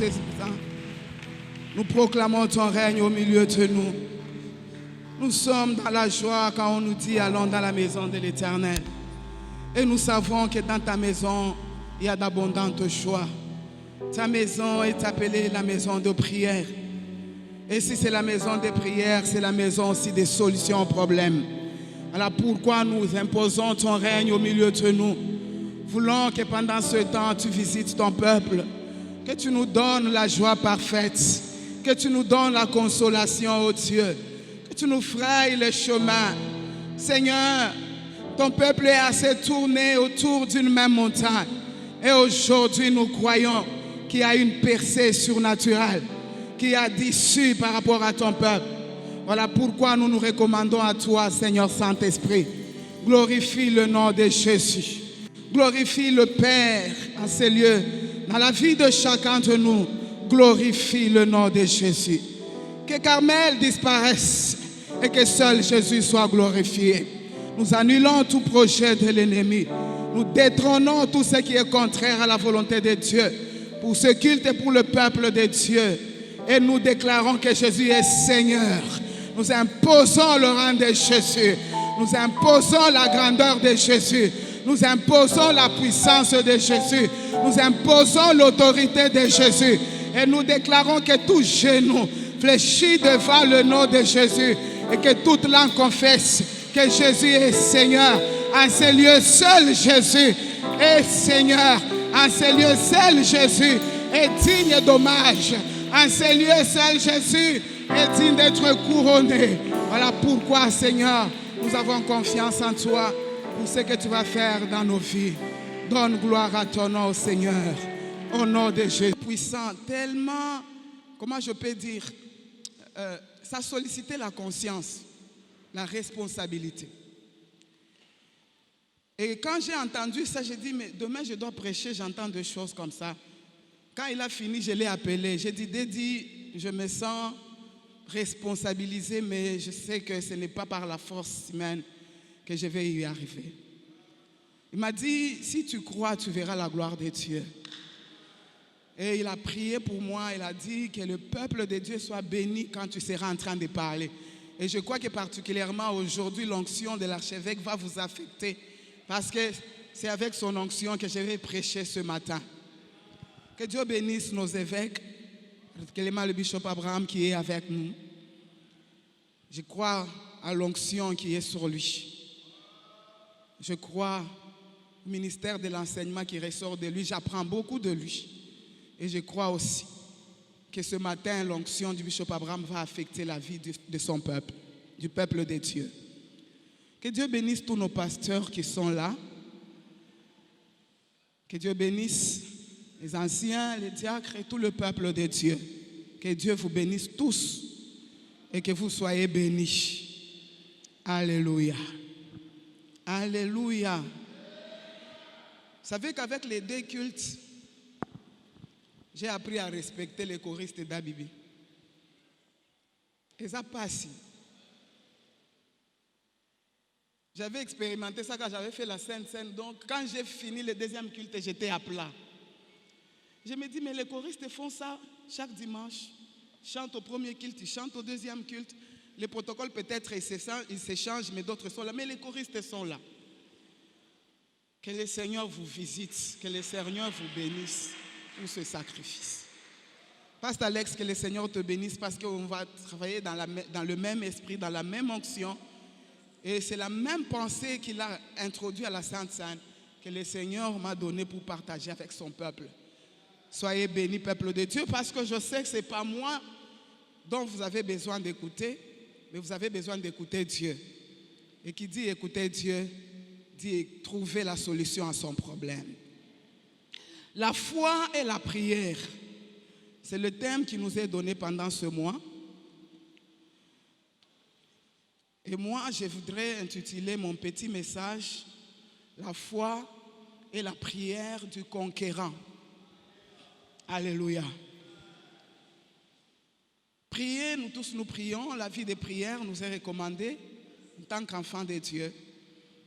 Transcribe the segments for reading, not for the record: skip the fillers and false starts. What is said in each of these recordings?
ces instants, nous proclamons ton règne au milieu de nous. Nous sommes dans la joie quand on nous dit allons dans la maison de l'Éternel. Et nous savons que dans ta maison, il y a d'abondantes joies. Ta maison est appelée la maison de prière. Et si c'est la maison de prière, c'est la maison aussi des solutions aux problèmes. Alors pourquoi nous imposons ton règne au milieu de nous? Voulons que pendant ce temps, tu visites ton peuple, que tu nous donnes la joie parfaite, que tu nous donnes la consolation, ô Dieu, que tu nous frayes le chemin. Seigneur, ton peuple est assez tourné autour d'une même montagne. Et aujourd'hui, nous croyons qu'il y a une percée surnaturelle qui a d'issue par rapport à ton peuple. Voilà pourquoi nous nous recommandons à toi, Seigneur Saint-Esprit. Glorifie le nom de Jésus. Glorifie le Père en ces lieux. Dans la vie de chacun de nous, glorifie le nom de Jésus. Que Carmel disparaisse et que seul Jésus soit glorifié. Nous annulons tout projet de l'ennemi. Nous détrônons tout ce qui est contraire à la volonté de Dieu pour ce culte et pour le peuple de Dieu. Et nous déclarons que Jésus est Seigneur. Nous imposons le rang de Jésus. Nous imposons la grandeur de Jésus. Nous imposons la puissance de Jésus. Nous imposons l'autorité de Jésus. Et nous déclarons que tout genou fléchit devant le nom de Jésus. Et que toute langue confesse que Jésus est Seigneur. En ces lieux, seul Jésus est Seigneur. En ces lieux, seul Jésus est digne d'hommage. En ces lieux, seul Jésus est digne d'être couronné. Voilà pourquoi, Seigneur, nous avons confiance en toi pour ce que tu vas faire dans nos vies. Donne gloire à ton nom, Seigneur. Au nom de Jésus. Puissant, tellement, comment je peux dire, ça sollicitait la conscience, la responsabilité. Et quand j'ai entendu ça, j'ai dit, mais demain je dois prêcher, j'entends des choses comme ça. Quand il a fini, je l'ai appelé. J'ai dit, Dédi, je me sens responsabilisé, mais je sais que ce n'est pas par la force humaine que je vais y arriver. Il m'a dit, si tu crois, tu verras la gloire de Dieu. Et il a prié pour moi, il a dit que le peuple de Dieu soit béni quand tu seras en train de parler. Et je crois que particulièrement aujourd'hui, l'onction de l'archevêque va vous affecter. Parce que c'est avec son onction que je vais prêcher ce matin. Que Dieu bénisse nos évêques, particulièrement le bishop Abraham qui est avec nous. Je crois à l'onction qui est sur lui. Je crois au ministère de l'enseignement qui ressort de lui. J'apprends beaucoup de lui. Et je crois aussi que ce matin, l'onction du bishop Abraham va affecter la vie de son peuple, du peuple de Dieu. Que Dieu bénisse tous nos pasteurs qui sont là. Que Dieu bénisse les anciens, les diacres et tout le peuple de Dieu. Que Dieu vous bénisse tous et que vous soyez bénis. Alléluia. Alléluia. Vous savez qu'avec les deux cultes, j'ai appris à respecter les choristes d'Abibi. Et ça passe. J'avais expérimenté ça quand j'avais fait la Sainte Seine. Donc, quand j'ai fini le deuxième culte, j'étais à plat. Je me dis, mais les choristes font ça chaque dimanche. Ils chantent au premier culte, ils chantent au deuxième culte. Les protocoles, peut-être, ils s'échangent, mais d'autres sont là. Mais les choristes sont là. Que le Seigneur vous visite, que le Seigneur vous bénisse pour ce sacrifice. Pasteur Alex, que le Seigneur te bénisse parce qu'on va travailler dans le même esprit, dans la même onction. Et c'est la même pensée qu'il a introduite à la Sainte Seine que le Seigneur m'a donnée pour partager avec son peuple. Soyez bénis, peuple de Dieu, parce que je sais que ce n'est pas moi dont vous avez besoin d'écouter, mais vous avez besoin d'écouter Dieu. Et qui dit écouter Dieu, dit trouver la solution à son problème. La foi et la prière, c'est le thème qui nous est donné pendant ce mois. Et moi, je voudrais intituler mon petit message « La foi et la prière du conquérant ». Alléluia. Prier, nous tous nous prions, la vie de prière nous est recommandée en tant qu'enfants de Dieu.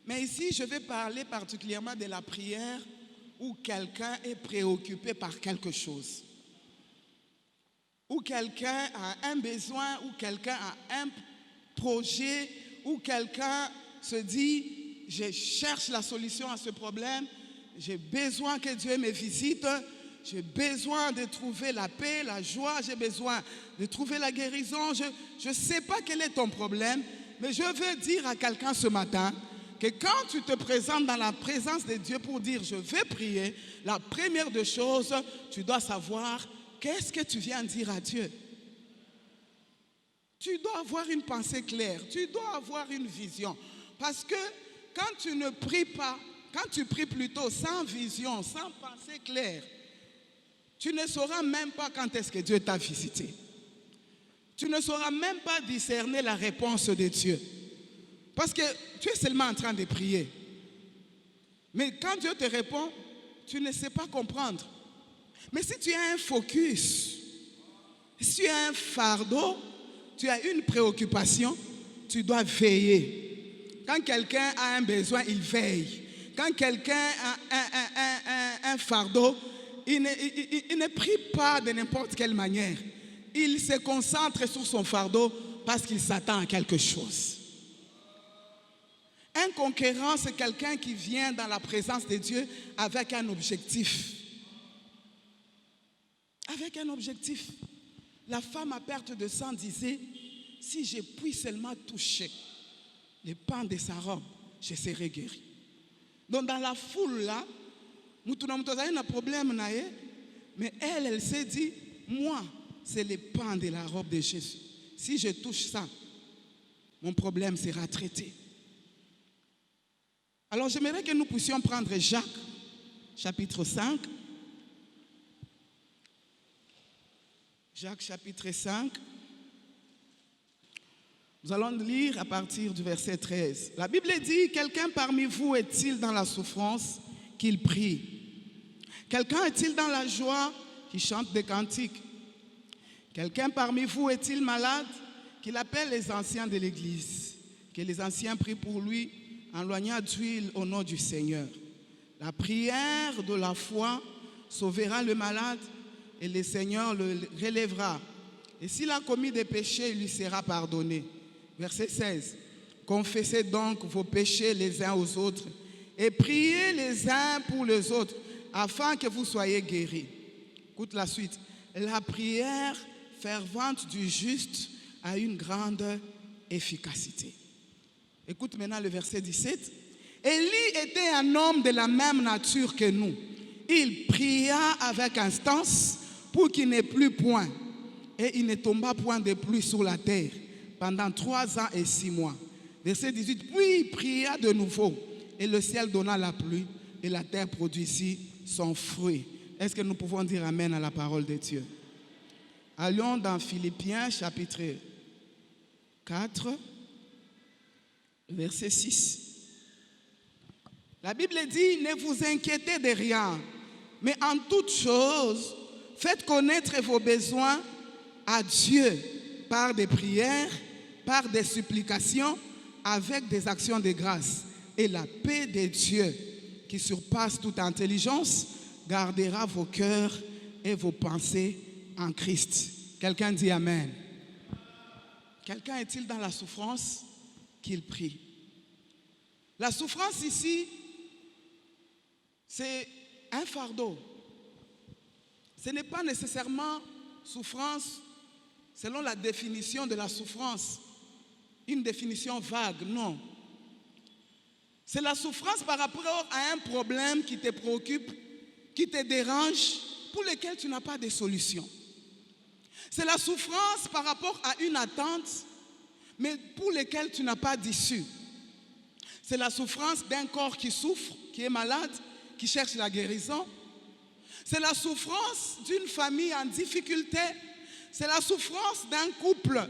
Mais ici, je vais parler particulièrement de la prière où quelqu'un est préoccupé par quelque chose. ou quelqu'un a un besoin, ou quelqu'un a un projet, ou quelqu'un se dit, je cherche la solution à ce problème, j'ai besoin que Dieu me visite, j'ai besoin de trouver la paix, la joie, j'ai besoin de trouver la guérison. Je ne sais pas quel est ton problème, mais je veux dire à quelqu'un ce matin que quand tu te présentes dans la présence de Dieu pour dire je vais prier, la première des choses, tu dois savoir qu'est-ce que tu viens dire à Dieu. Tu dois avoir une pensée claire, tu dois avoir une vision. Parce que quand tu ne pries pas, quand tu pries plutôt sans vision, sans pensée claire, tu ne sauras même pas quand est-ce que Dieu t'a visité. Tu ne sauras même pas discerner la réponse de Dieu. Parce que tu es seulement en train de prier. Mais quand Dieu te répond, tu ne sais pas comprendre. Mais si tu as un focus, si tu as un fardeau, tu as une préoccupation, tu dois veiller. Quand quelqu'un a un besoin, il veille. Quand quelqu'un a un fardeau, il ne prie pas de n'importe quelle manière. Il se concentre sur son fardeau parce qu'il s'attend à quelque chose. Un conquérant, c'est quelqu'un qui vient dans la présence de Dieu avec un objectif. Avec un objectif. La femme à perte de sang disait, si je puis seulement toucher les pans de sa robe, je serai guéri. Donc dans la foule là, nous avons un problème, mais elle s'est dit, moi, c'est les pans de la robe de Jésus. Si je touche ça, mon problème sera traité. Alors j'aimerais que nous puissions prendre Jacques, chapitre 5. Jacques, chapitre 5. Nous allons lire à partir du verset 13. La Bible dit, quelqu'un parmi vous est-il dans la souffrance, qu'il prie? Quelqu'un est-il dans la joie, qui chante des cantiques? Quelqu'un parmi vous est-il malade, qu'il appelle les anciens de l'Église, que les anciens prient pour lui, en loignant d'huile au nom du Seigneur. La prière de la foi sauvera le malade et le Seigneur le relèvera. Et s'il a commis des péchés, il lui sera pardonné. Verset 16. Confessez donc vos péchés les uns aux autres et priez les uns pour les autres afin que vous soyez guéris. Écoute la suite. La prière fervente du juste a une grande efficacité. Écoute maintenant le verset 17. Élie était un homme de la même nature que nous. Il pria avec instance pour qu'il n'ait plus point. Et il ne tomba point de pluie sur la terre pendant 3 ans et 6 mois. Verset 18. Puis il pria de nouveau. Et le ciel donna la pluie. Et la terre produisit son fruit. Est-ce que nous pouvons dire amen à la parole de Dieu? Allons dans Philippiens chapitre 4. Verset 6. La Bible dit, ne vous inquiétez de rien, mais en toute chose, faites connaître vos besoins à Dieu par des prières, par des supplications, avec des actions de grâce. Et la paix de Dieu, qui surpasse toute intelligence, gardera vos cœurs et vos pensées en Christ. Quelqu'un dit amen. Quelqu'un est-il dans la souffrance? Qu'il prie. La souffrance ici, c'est un fardeau. Ce n'est pas nécessairement souffrance selon la définition de la souffrance, une définition vague, non. C'est la souffrance par rapport à un problème qui te préoccupe, qui te dérange, pour lequel tu n'as pas de solution. C'est la souffrance par rapport à une attente, mais pour lesquels tu n'as pas d'issue. C'est la souffrance d'un corps qui souffre, qui est malade, qui cherche la guérison. C'est la souffrance d'une famille en difficulté. C'est la souffrance d'un couple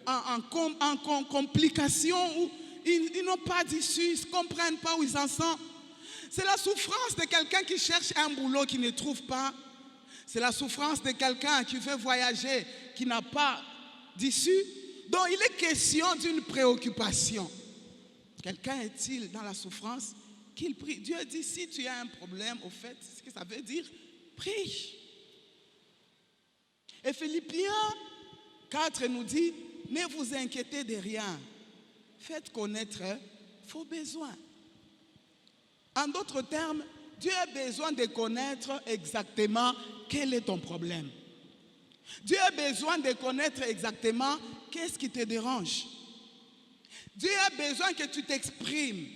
en complication où ils n'ont pas d'issue, ils ne comprennent pas où ils en sont. C'est la souffrance de quelqu'un qui cherche un boulot qui ne trouve pas. C'est la souffrance de quelqu'un qui veut voyager, qui n'a pas d'issue. Donc il est question d'une préoccupation. Quelqu'un est-il dans la souffrance? Qu'il prie. Dieu dit, si tu as un problème, au fait, ce que ça veut dire, prie. Et Philippiens 4 nous dit, ne vous inquiétez de rien. Faites connaître vos besoins. En d'autres termes, Dieu a besoin de connaître exactement quel est ton problème. Dieu a besoin de connaître exactement qu'est-ce qui te dérange. Dieu a besoin que tu t'exprimes.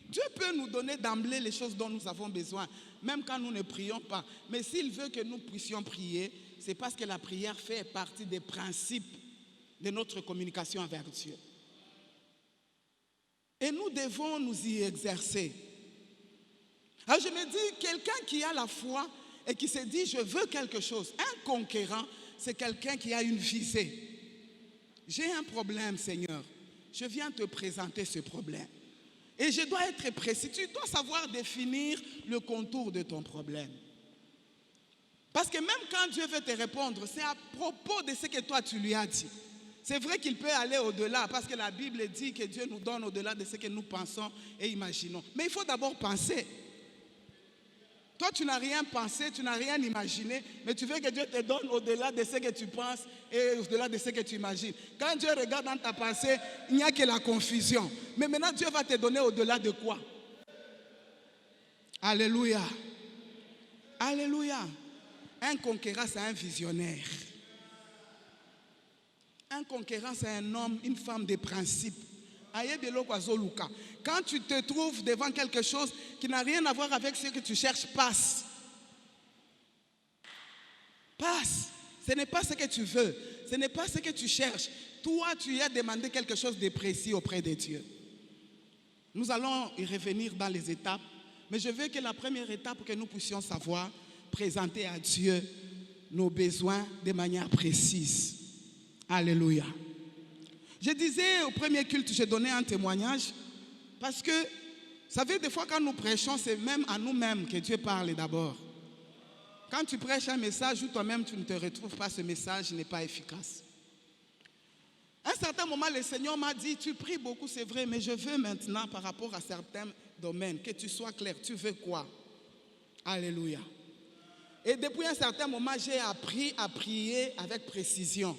Dieu peut nous donner d'emblée les choses dont nous avons besoin, même quand nous ne prions pas. Mais s'il veut que nous puissions prier, c'est parce que la prière fait partie des principes de notre communication avec Dieu. Et nous devons nous y exercer. Alors je me dis, quelqu'un qui a la foi et qui se dit, je veux quelque chose, un conquérant, c'est quelqu'un qui a une visée. J'ai un problème, Seigneur. Je viens te présenter ce problème. Et je dois être précis. Tu dois savoir définir le contour de ton problème. Parce que même quand Dieu veut te répondre, c'est à propos de ce que toi tu lui as dit. C'est vrai qu'il peut aller au-delà, parce que la Bible dit que Dieu nous donne au-delà de ce que nous pensons et imaginons. Mais il faut d'abord penser. Toi, tu n'as rien pensé, tu n'as rien imaginé, mais tu veux que Dieu te donne au-delà de ce que tu penses et au-delà de ce que tu imagines. Quand Dieu regarde dans ta pensée, il n'y a que la confusion. Mais maintenant, Dieu va te donner au-delà de quoi? Alléluia. Alléluia. Un conquérant, c'est un visionnaire. Un conquérant, c'est un homme, une femme de principe. Quand tu te trouves devant quelque chose qui n'a rien à voir avec ce que tu cherches, passe. Passe. Ce n'est pas ce que tu veux. Ce n'est pas ce que tu cherches. Toi, tu as demandé quelque chose de précis auprès de Dieu. Nous allons y revenir dans les étapes. Mais je veux que la première étape, que nous puissions savoir, présenter à Dieu nos besoins de manière précise. Alléluia. Je disais au premier culte, je donnais un témoignage parce que, vous savez, des fois quand nous prêchons, c'est même à nous-mêmes que Dieu parle d'abord. Quand tu prêches un message où toi-même tu ne te retrouves pas, ce message n'est pas efficace. À un certain moment, le Seigneur m'a dit, tu pries beaucoup, c'est vrai, mais je veux maintenant, par rapport à certains domaines, que tu sois clair. Tu veux quoi? Alléluia. Et depuis un certain moment, j'ai appris à prier avec précision.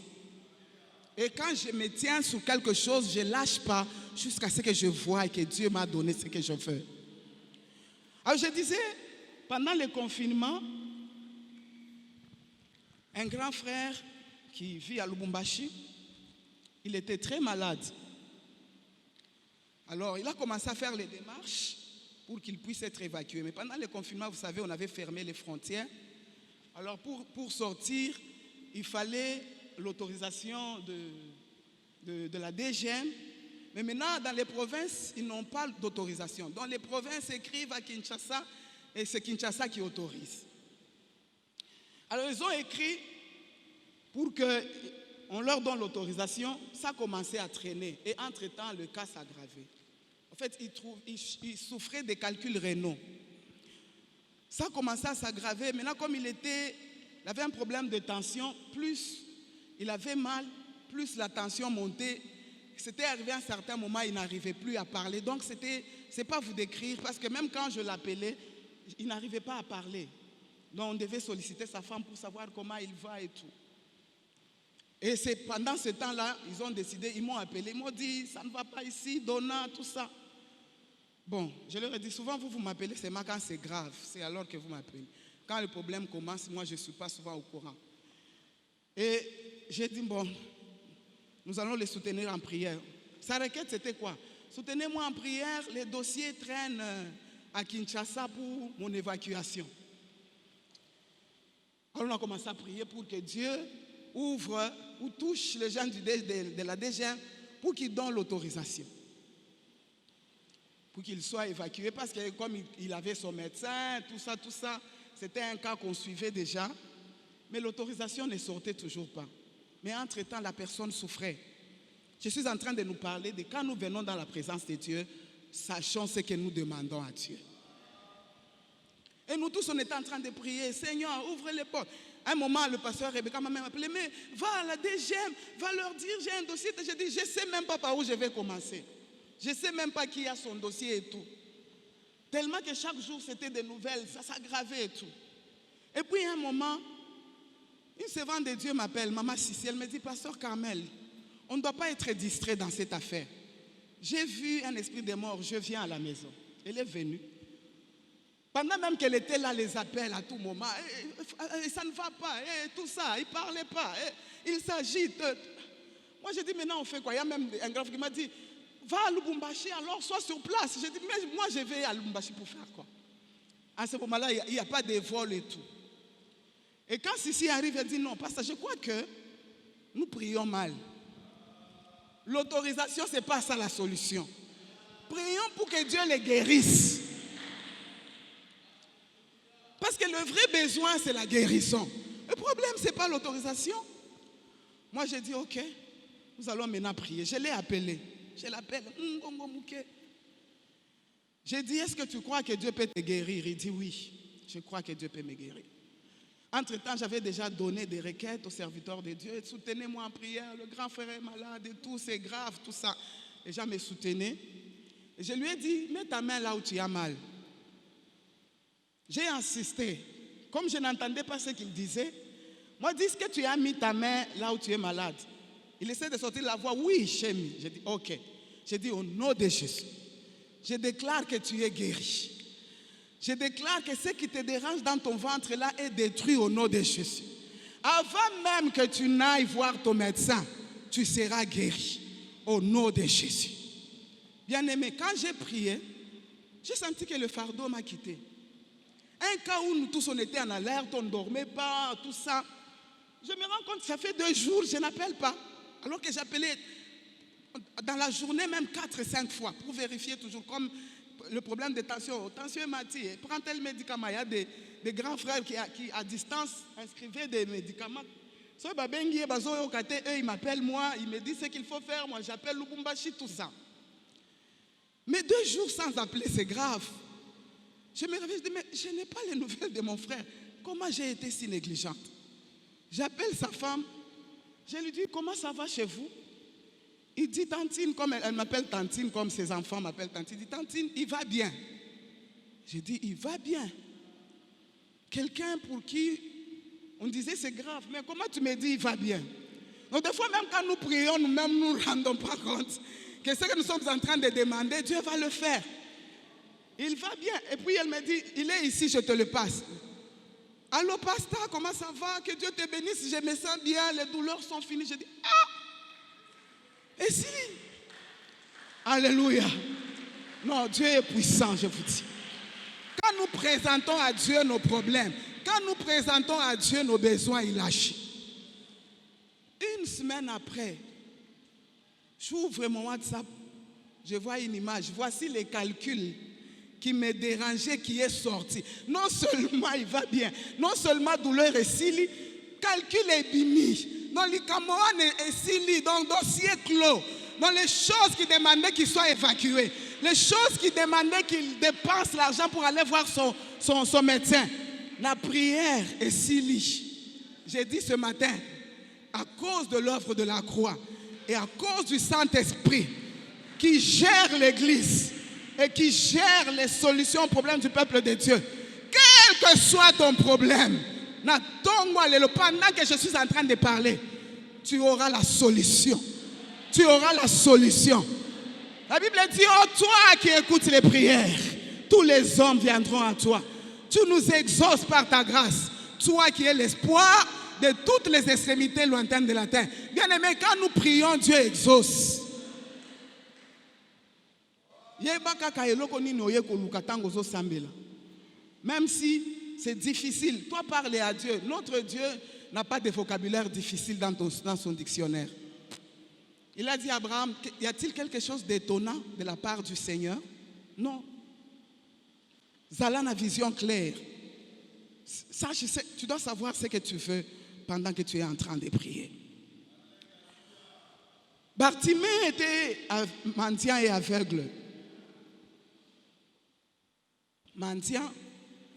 Et quand je me tiens sur quelque chose, je ne lâche pas jusqu'à ce que je vois et que Dieu m'a donné ce que je veux. Alors je disais, pendant le confinement, un grand frère qui vit à Lubumbashi, il était très malade. Alors il a commencé à faire les démarches pour qu'il puisse être évacué. Mais pendant le confinement, vous savez, on avait fermé les frontières. Alors pour sortir, il fallait l'autorisation de la DGM. Mais maintenant, dans les provinces, ils n'ont pas d'autorisation. Dans les provinces, écrivent à Kinshasa et c'est Kinshasa qui autorise. Alors, ils ont écrit pour qu'on leur donne l'autorisation. Ça a commencé à traîner. Et entre-temps, le cas s'aggravait. En fait, ils souffraient des calculs rénaux. Ça a commencé à s'aggraver. Maintenant, comme il avait un problème de tension, plus il avait mal, plus la tension montait. C'était arrivé à un certain moment, il n'arrivait plus à parler. Donc, c'est pas vous décrire, parce que même quand je l'appelais, il n'arrivait pas à parler. Donc, on devait solliciter sa femme pour savoir comment il va et tout. Et c'est pendant ce temps-là, ils ont décidé, ils m'ont appelé, ils m'ont dit, ça ne va pas ici, Donna, tout ça. Bon, je leur ai dit, souvent vous m'appelez seulement quand c'est grave, c'est alors que vous m'appelez. Quand le problème commence, moi je ne suis pas souvent au courant. Et j'ai dit, bon, nous allons les soutenir en prière. Sa requête, c'était quoi? Soutenez-moi en prière, les dossiers traînent à Kinshasa pour mon évacuation. Alors on a commencé à prier pour que Dieu ouvre ou touche les gens de la DGM pour qu'ils donnent l'autorisation. Pour qu'il soit évacué, parce que comme il avait son médecin, tout ça, c'était un cas qu'on suivait déjà. Mais l'autorisation ne sortait toujours pas. Mais entre-temps, la personne souffrait. Je suis en train de nous parler de quand nous venons dans la présence de Dieu, sachons ce que nous demandons à Dieu. Et nous tous, on était en train de prier, Seigneur, ouvre les portes. À un moment, le pasteur Rebecca m'a même appelé, mais va à la DGM, va leur dire, j'ai un dossier. J'ai dit, je ne sais même pas par où je vais commencer. Je ne sais même pas qui a son dossier et tout. Tellement que chaque jour, c'était des nouvelles, ça s'aggravait et tout. Et puis, à un moment, Une servante de Dieu m'appelle, Maman Sissi, elle me dit, Pasteur Carmel, on ne doit pas être distrait dans cette affaire. J'ai vu un esprit de mort, je viens à la maison. Elle est venue. Pendant même qu'elle était là, les appels à tout moment, ça ne va pas, tout ça, il ne parlait pas, il s'agite. Moi, j'ai dit, maintenant on fait quoi? Il y a même un grave qui m'a dit, va à Lubumbashi, alors sois sur place. J'ai dit, mais moi je vais à Lubumbashi pour faire quoi? À ce moment-là, il n'y a pas de vol et tout. Et quand Sissi arrive, elle dit, non, pasteur, je crois que nous prions mal. L'autorisation, ce n'est pas ça la solution. Prions pour que Dieu les guérisse. Parce que le vrai besoin, c'est la guérison. Le problème, ce n'est pas l'autorisation. Moi, j'ai dit, ok, nous allons maintenant prier. Je l'ai appelé. Je l'appelle. J'ai dit, est-ce que tu crois que Dieu peut te guérir? Il dit, oui, je crois que Dieu peut me guérir. Entre-temps, j'avais déjà donné des requêtes aux serviteurs de Dieu. Soutenez-moi en prière, le grand frère est malade et tout, c'est grave, tout ça. Les gens me soutenaient. Et je lui ai dit, mets ta main là où tu as mal. J'ai insisté. Comme je n'entendais pas ce qu'il disait, moi, dis que tu as mis ta main là où tu es malade. Il essaie de sortir la voix, oui, j'ai mis. J'ai dit, ok. J'ai dit, au nom de Jésus, je déclare que tu es guéri. Je déclare que ce qui te dérange dans ton ventre là est détruit au nom de Jésus. Avant même que tu n'ailles voir ton médecin, tu seras guéri au nom de Jésus. Bien-aimé, quand j'ai prié, j'ai senti que le fardeau m'a quitté. Un cas où nous tous on était en alerte, on ne dormait pas, tout ça. Je me rends compte que ça fait 2 jours, je n'appelle pas. Alors que j'appelais dans la journée même 4-5 fois pour vérifier toujours comme le problème de tension. Tension m'a dit, prends tel médicament. Il y a des grands frères qui à distance inscrivaient des médicaments. So, eux, ils m'appellent moi, ils me disent ce qu'il faut faire. Moi, j'appelle Lubumbashi, tout ça. Mais 2 jours sans appeler, c'est grave. Je me réveille, je dis, mais je n'ai pas les nouvelles de mon frère. Comment j'ai été si négligente? J'appelle sa femme. Je lui dis, comment ça va chez vous? Il dit, Tantine, comme elle m'appelle Tantine, comme ses enfants m'appellent Tantine. Il dit, Tantine, il va bien. J'ai dit, il va bien. Quelqu'un pour qui on disait, c'est grave. Mais comment tu me dis, il va bien? Donc, des fois, même quand nous prions, nous-mêmes, nous ne nous rendons pas compte que ce que nous sommes en train de demander, Dieu va le faire. Il va bien. Et puis, elle me dit, il est ici, je te le passe. Allô, pasteur, comment ça va? Que Dieu te bénisse. Je me sens bien, les douleurs sont finies. Je dis, ah! Et si? Alléluia. Non, Dieu est puissant, je vous dis. Quand nous présentons à Dieu nos problèmes, quand nous présentons à Dieu nos besoins, il agit. Une semaine après, j'ouvre mon WhatsApp, je vois une image. Voici les calculs qui me dérangeaient, qui est sorti. Non seulement il va bien, non seulement douleur est sili, calcul est bimi. Non, l'ikamoan est sili, donc dossier clos. Dans les choses qui demandaient qu'il soit évacué, les choses qui demandaient qu'il dépense l'argent pour aller voir son médecin. La prière est sili. J'ai dit ce matin, à cause de l'œuvre de la croix et à cause du Saint-Esprit qui gère l'Église et qui gère les solutions aux problèmes du peuple de Dieu, quel que soit ton problème, pendant que je suis en train de parler, tu auras la solution. Tu auras la solution. La Bible dit, oh toi qui écoutes les prières, tous les hommes viendront à toi. Tu nous exauces par ta grâce. Toi qui es l'espoir de toutes les extrémités lointaines de la terre. Bien aimé, quand nous prions, Dieu exauce. Même si c'est difficile, toi parler à Dieu. Notre Dieu n'a pas de vocabulaire difficile dans son dictionnaire. Il a dit à Abraham, y a-t-il quelque chose d'étonnant de la part du Seigneur? Non. Zala a une vision claire. Ça, tu dois savoir ce que tu veux pendant que tu es en train de prier. Bartimée était mendiant et aveugle. Mendiant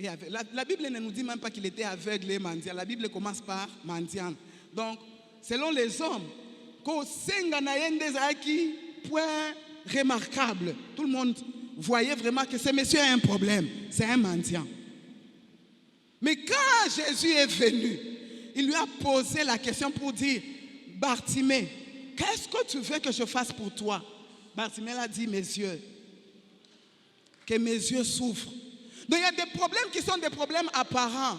et aveugle. La Bible ne nous dit même pas qu'il était aveugle et mendiant. La Bible commence par mendiant. Donc, selon les hommes, point remarquable. Tout le monde voyait vraiment que ce monsieur a un problème. C'est un mendiant. Mais quand Jésus est venu, il lui a posé la question pour dire, Bartimée, qu'est-ce que tu veux que je fasse pour toi? Bartimée a dit, mes yeux. Que mes yeux souffrent. Donc il y a des problèmes qui sont des problèmes apparents.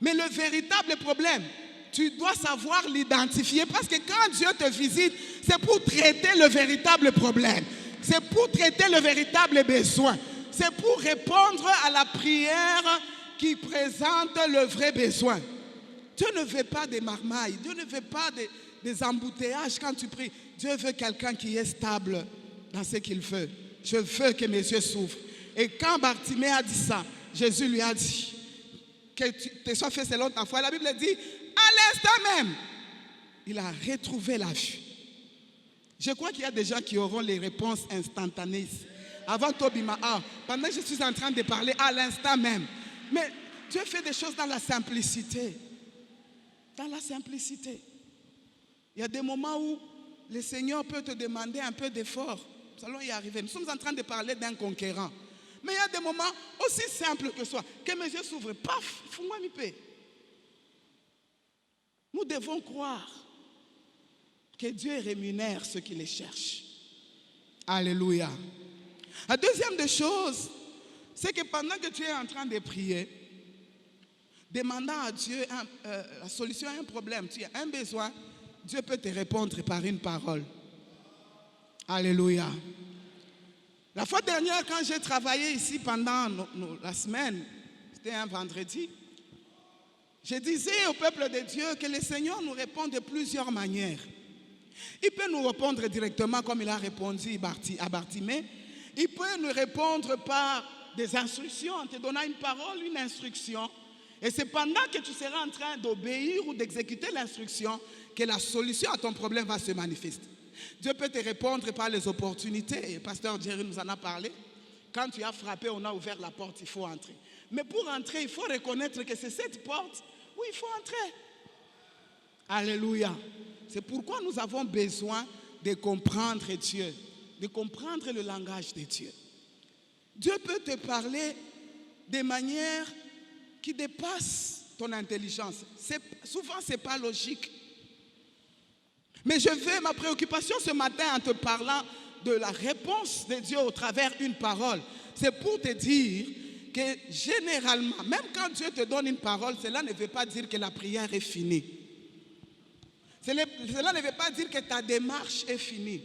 Mais le véritable problème, tu dois savoir l'identifier. Parce que quand Dieu te visite, c'est pour traiter le véritable problème. C'est pour traiter le véritable besoin. C'est pour répondre à la prière qui présente le vrai besoin. Dieu ne veut pas des marmailles. Dieu ne veut pas des embouteillages quand tu pries. Dieu veut quelqu'un qui est stable dans ce qu'il veut. Je veux que mes yeux s'ouvrent. Et quand Bartimée a dit ça, Jésus lui a dit que tu te sois fait selon ta foi. La Bible dit, à l'instant même, il a retrouvé la vue. Je crois qu'il y a des gens qui auront les réponses instantanées. Avant Tobima, pendant que je suis en train de parler, à l'instant même. Mais Dieu fait des choses dans la simplicité. Dans la simplicité. Il y a des moments où le Seigneur peut te demander un peu d'effort. Nous allons y arriver. Nous sommes en train de parler d'un conquérant. Mais il y a des moments aussi simples que ce soit. Que mes yeux s'ouvrent. Paf, fous-moi mi paix. Nous devons croire que Dieu rémunère ceux qui les cherchent. Alléluia. La deuxième des choses, c'est que pendant que tu es en train de prier, demandant à Dieu la solution à un problème, tu as un besoin, Dieu peut te répondre par une parole. Alléluia. La fois dernière, quand j'ai travaillé ici pendant la semaine, c'était un vendredi, je disais au peuple de Dieu que le Seigneur nous répond de plusieurs manières. Il peut nous répondre directement comme il a répondu à Bartimée. Il peut nous répondre par des instructions, en te donnant une parole, une instruction. Et c'est pendant que tu seras en train d'obéir ou d'exécuter l'instruction que la solution à ton problème va se manifester. Dieu peut te répondre par les opportunités. Et Pasteur Jerry nous en a parlé. Quand tu as frappé, on a ouvert la porte, il faut entrer. Mais pour entrer, il faut reconnaître que c'est cette porte où il faut entrer. Alléluia. C'est pourquoi nous avons besoin de comprendre Dieu, de comprendre le langage de Dieu. Dieu peut te parler de manière qui dépasse ton intelligence. Souvent, ce n'est pas logique. Mais ma préoccupation ce matin en te parlant de la réponse de Dieu au travers d'une parole, c'est pour te dire que généralement, même quand Dieu te donne une parole, cela ne veut pas dire que la prière est finie. Cela ne veut pas dire que ta démarche est finie.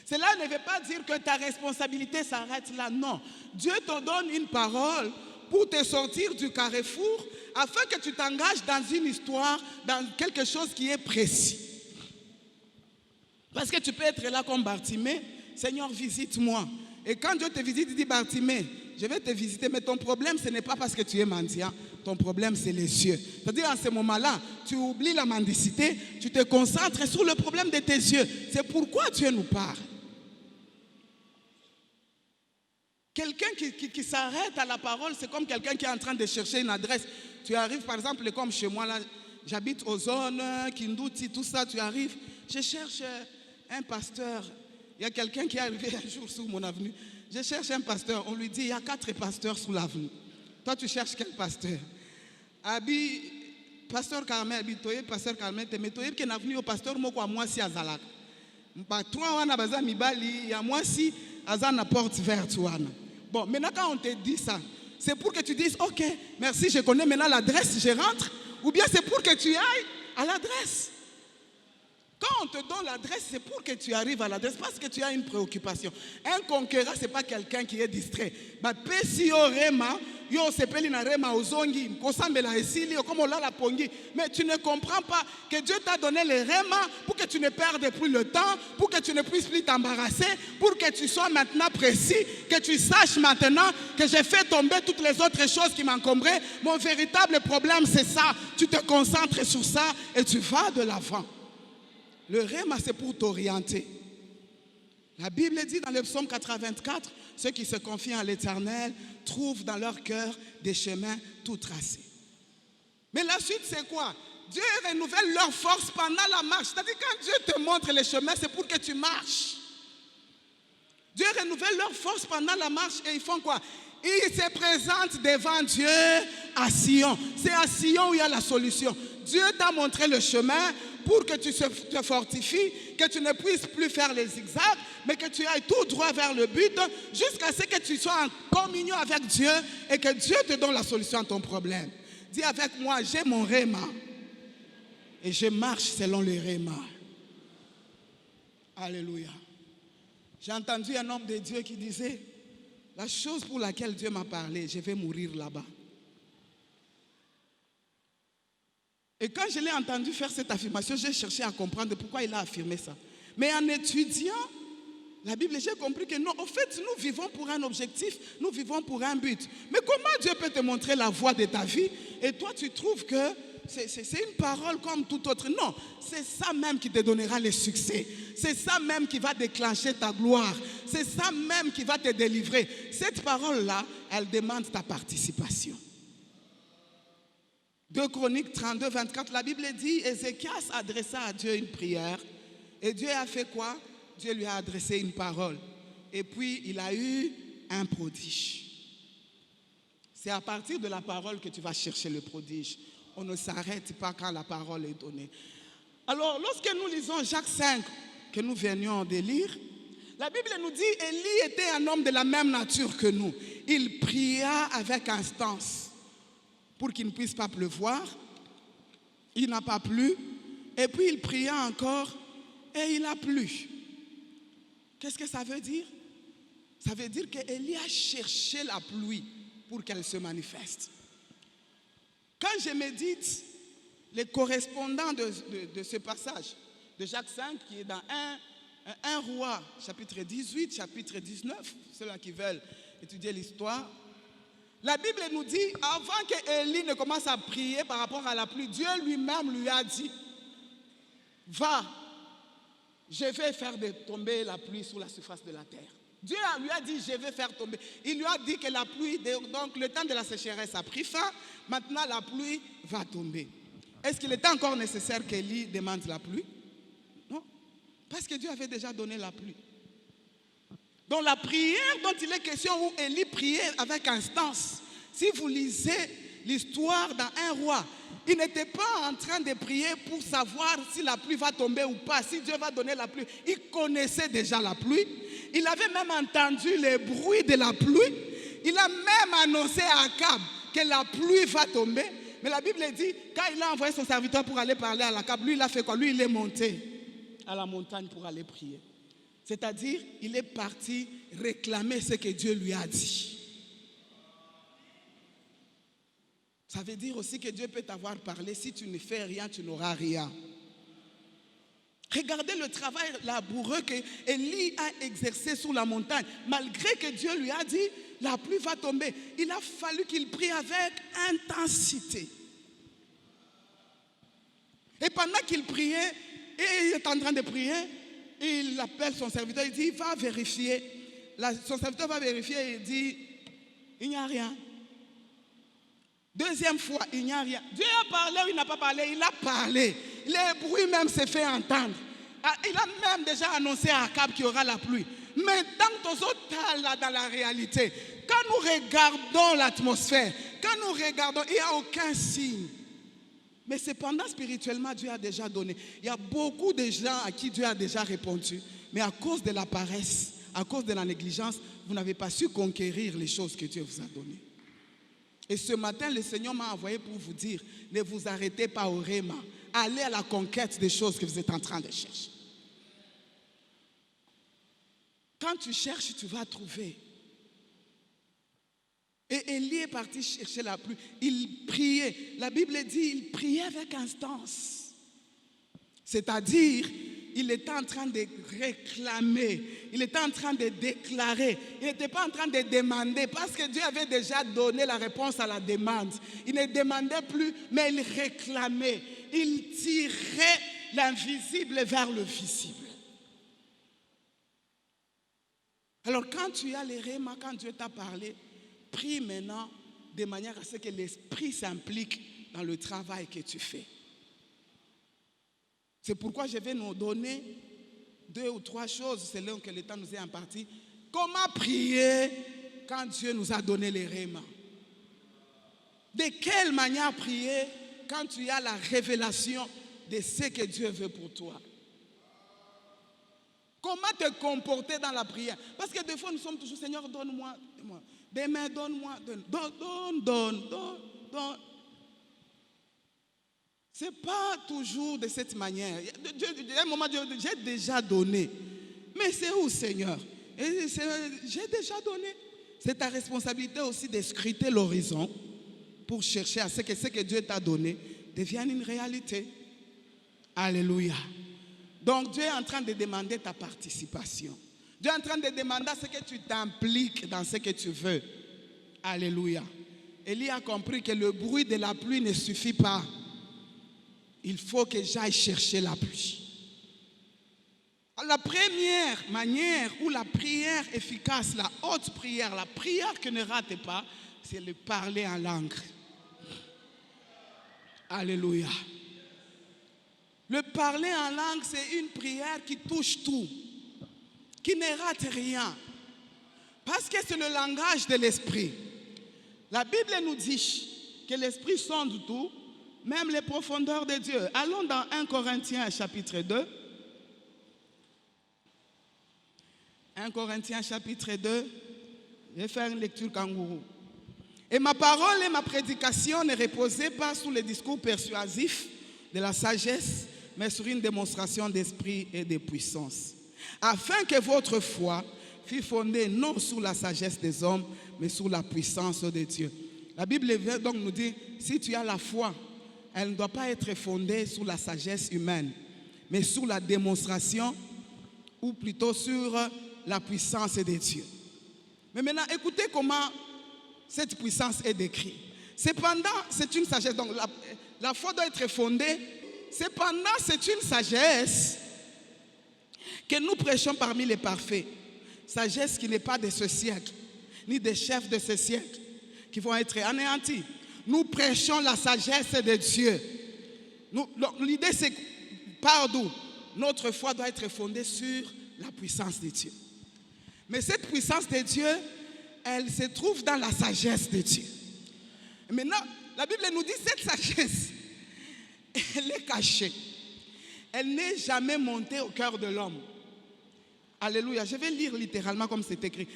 Cela ne veut pas dire que ta responsabilité s'arrête là. Non. Dieu te donne une parole pour te sortir du carrefour afin que tu t'engages dans une histoire, dans quelque chose qui est précis. Parce que tu peux être là comme Bartimée, Seigneur, visite-moi. Et quand Dieu te visite, il dit, Bartimée, je vais te visiter, mais ton problème, ce n'est pas parce que tu es mendiant. Ton problème, c'est les yeux. C'est-à-dire, en ce moment-là, tu oublies la mendicité, tu te concentres sur le problème de tes yeux. C'est pourquoi Dieu nous parle. Quelqu'un qui s'arrête à la parole, c'est comme quelqu'un qui est en train de chercher une adresse. Tu arrives, par exemple, comme chez moi, là, j'habite aux zones, Kindouti, tout ça, tu arrives, je cherche un pasteur. Il y a quelqu'un qui est arrivé un jour sur mon avenue. Je cherche un pasteur. On lui dit, il y a 4 pasteurs sur l'avenue. Toi, tu cherches quel pasteur? Abi, pasteur Carmel, Bitoye, pasteur Carmel, Temetoye, qui est venu au pasteur Moko à moi si à Zalak. Toi, on a besoin de à moi si à porte verte. Bon, maintenant, quand on te dit ça, c'est pour que tu dises, ok, merci, je connais maintenant l'adresse, je rentre. Ou bien c'est pour que tu ailles à l'adresse. Quand on te donne l'adresse, c'est pour que tu arrives à l'adresse parce que tu as une préoccupation. Un conquérant, ce n'est pas quelqu'un qui est distrait. Mais tu ne comprends pas que Dieu t'a donné les rémas pour que tu ne perdes plus le temps, pour que tu ne puisses plus t'embarrasser, pour que tu sois maintenant précis, que tu saches maintenant que j'ai fait tomber toutes les autres choses qui m'encombraient. Mon véritable problème, c'est ça. Tu te concentres sur ça et tu vas de l'avant. Le réma, c'est pour t'orienter. La Bible dit dans le psaume 84, ceux qui se confient à l'Éternel trouvent dans leur cœur des chemins tout tracés. Mais la suite, c'est quoi? Dieu renouvelle leur force pendant la marche. C'est-à-dire quand Dieu te montre les chemins, c'est pour que tu marches. Dieu renouvelle leur force pendant la marche et ils font quoi? Ils se présentent devant Dieu à Sion. C'est à Sion où il y a la solution. Dieu t'a montré le chemin pour que tu te fortifies, que tu ne puisses plus faire les zigzags, mais que tu ailles tout droit vers le but jusqu'à ce que tu sois en communion avec Dieu et que Dieu te donne la solution à ton problème. Dis avec moi, j'ai mon réma et je marche selon le réma. Alléluia. J'ai entendu un homme de Dieu qui disait, la chose pour laquelle Dieu m'a parlé, je vais mourir là-bas. Et quand je l'ai entendu faire cette affirmation, j'ai cherché à comprendre pourquoi il a affirmé ça. Mais en étudiant la Bible, j'ai compris que non, en fait, nous vivons pour un objectif, nous vivons pour un but. Mais comment Dieu peut te montrer la voie de ta vie et toi tu trouves que c'est une parole comme toute autre? Non, c'est ça même qui te donnera le succès. C'est ça même qui va déclencher ta gloire. C'est ça même qui va te délivrer. Cette parole-là, elle demande ta participation. 2 Chroniques 32, 24, la Bible dit, Ézéchias adressa à Dieu une prière. Et Dieu a fait quoi? Dieu lui a adressé une parole. Et puis, il a eu un prodige. C'est à partir de la parole que tu vas chercher le prodige. On ne s'arrête pas quand la parole est donnée. Alors, lorsque nous lisons Jacques 5, que nous venions de lire, la Bible nous dit, Élie était un homme de la même nature que nous. Il pria avec instance pour qu'il ne puisse pas pleuvoir. Il n'a pas plu. Et puis, il pria encore et il a plu. Qu'est-ce que ça veut dire? Ça veut dire qu'Élie a cherché la pluie pour qu'elle se manifeste. Quand je médite les correspondants de ce passage de Jacques 5, qui est dans 1 Roi, chapitre 18, chapitre 19, ceux-là qui veulent étudier l'histoire, la Bible nous dit, avant qu'Élie ne commence à prier par rapport à la pluie, Dieu lui-même lui a dit, va, je vais faire tomber la pluie sur la surface de la terre. Dieu lui a dit, je vais faire tomber. Il lui a dit que la pluie, donc le temps de la sécheresse a pris fin, maintenant la pluie va tomber. Est-ce qu'il était encore nécessaire qu'Élie demande la pluie? Non, parce que Dieu avait déjà donné la pluie. Dans la prière dont il est question, où Élie priait avec instance, si vous lisez l'histoire dans 1 Roi, il n'était pas en train de prier pour savoir si la pluie va tomber ou pas, si Dieu va donner la pluie. Il connaissait déjà la pluie. Il avait même entendu les bruits de la pluie. Il a même annoncé à Akab que la pluie va tomber. Mais la Bible dit, quand il a envoyé son serviteur pour aller parler à Akab, lui il a fait quoi? Lui il est monté à la montagne pour aller prier. C'est-à-dire, il est parti réclamer ce que Dieu lui a dit. Ça veut dire aussi que Dieu peut t'avoir parlé. Si tu ne fais rien, tu n'auras rien. Regardez le travail laboureux que Élie a exercé sur la montagne. Malgré que Dieu lui a dit, la pluie va tomber. Il a fallu qu'il prie avec intensité. Et pendant qu'il priait, et il est en train de prier, il appelle son serviteur, il dit, va vérifier. Son serviteur va vérifier et il dit, il n'y a rien. Deuxième fois, il n'y a rien. Dieu a parlé ou il n'a pas parlé? Il a parlé. Les bruits même s'est fait entendre. Il a même déjà annoncé à Akab qu'il y aura la pluie. Mais dans dans la réalité, quand nous regardons l'atmosphère, quand nous regardons, il n'y a aucun signe. Mais cependant, spirituellement, Dieu a déjà donné. Il y a beaucoup de gens à qui Dieu a déjà répondu. Mais à cause de la paresse, à cause de la négligence, vous n'avez pas su conquérir les choses que Dieu vous a données. Et ce matin, le Seigneur m'a envoyé pour vous dire, ne vous arrêtez pas au réma. Allez à la conquête des choses que vous êtes en train de chercher. Quand tu cherches, tu vas trouver. Et Élie est parti chercher la pluie. Il priait. La Bible dit, il priait avec instance. C'est-à-dire, il était en train de réclamer, il était en train de déclarer, il n'était pas en train de demander parce que Dieu avait déjà donné la réponse à la demande. Il ne demandait plus, mais il réclamait, il tirait l'invisible vers le visible. Alors quand tu as les rémas, quand Dieu t'a parlé, prie maintenant de manière à ce que l'esprit s'implique dans le travail que tu fais. C'est pourquoi je vais nous donner 2 ou 3 choses selon que le temps nous est imparti. Comment prier quand Dieu nous a donné les rémas? De quelle manière prier quand tu as la révélation de ce que Dieu veut pour toi. Comment te comporter dans la prière? Parce que des fois, nous sommes toujours, Seigneur, donne-moi. Demain, donne-moi. Donne. Ce n'est pas toujours de cette manière. À un moment, j'ai déjà donné. Mais c'est où, Seigneur? J'ai déjà donné. C'est ta responsabilité aussi de scruter l'horizon pour chercher à ce que Dieu t'a donné devienne une réalité. Alléluia. Donc Dieu est en train de demander ta participation. Dieu est en train de demander à ce que tu t'impliques dans ce que tu veux. Alléluia. Élie a compris que le bruit de la pluie ne suffit pas. Il faut que j'aille chercher la pluie. La première manière où la prière efficace, la haute prière, la prière que ne rate pas, c'est le parler en langue. Alléluia. Le parler en langue, c'est une prière qui touche tout, qui ne rate rien. Parce que c'est le langage de l'esprit. La Bible nous dit que l'esprit sonde tout, même les profondeurs de Dieu. Allons dans 1 Corinthiens chapitre 2. 1 Corinthiens chapitre 2. Je vais faire une lecture kangourou. Et ma parole et ma prédication ne reposaient pas sur les discours persuasifs de la sagesse, mais sur une démonstration d'esprit et de puissance. Afin que votre foi fût fondée non sur la sagesse des hommes, mais sur la puissance de Dieu. La Bible vient donc nous dire, si tu as la foi, elle ne doit pas être fondée sur la sagesse humaine, mais sur la démonstration, ou plutôt sur la puissance de Dieu. Mais maintenant, écoutez comment cette puissance est décrite. Cependant, c'est une sagesse. Donc, la foi doit être fondée. Cependant, c'est une sagesse que nous prêchons parmi les parfaits. Sagesse qui n'est pas de ce siècle, ni des chefs de ce siècle, qui vont être anéantis. Nous prêchons la sagesse de Dieu. L'idée, c'est par d'où notre foi doit être fondée sur la puissance de Dieu. Mais cette puissance de Dieu, elle se trouve dans la sagesse de Dieu. Maintenant, la Bible nous dit cette sagesse, elle est cachée. Elle n'est jamais montée au cœur de l'homme. Alléluia. Je vais lire littéralement comme c'est écrit.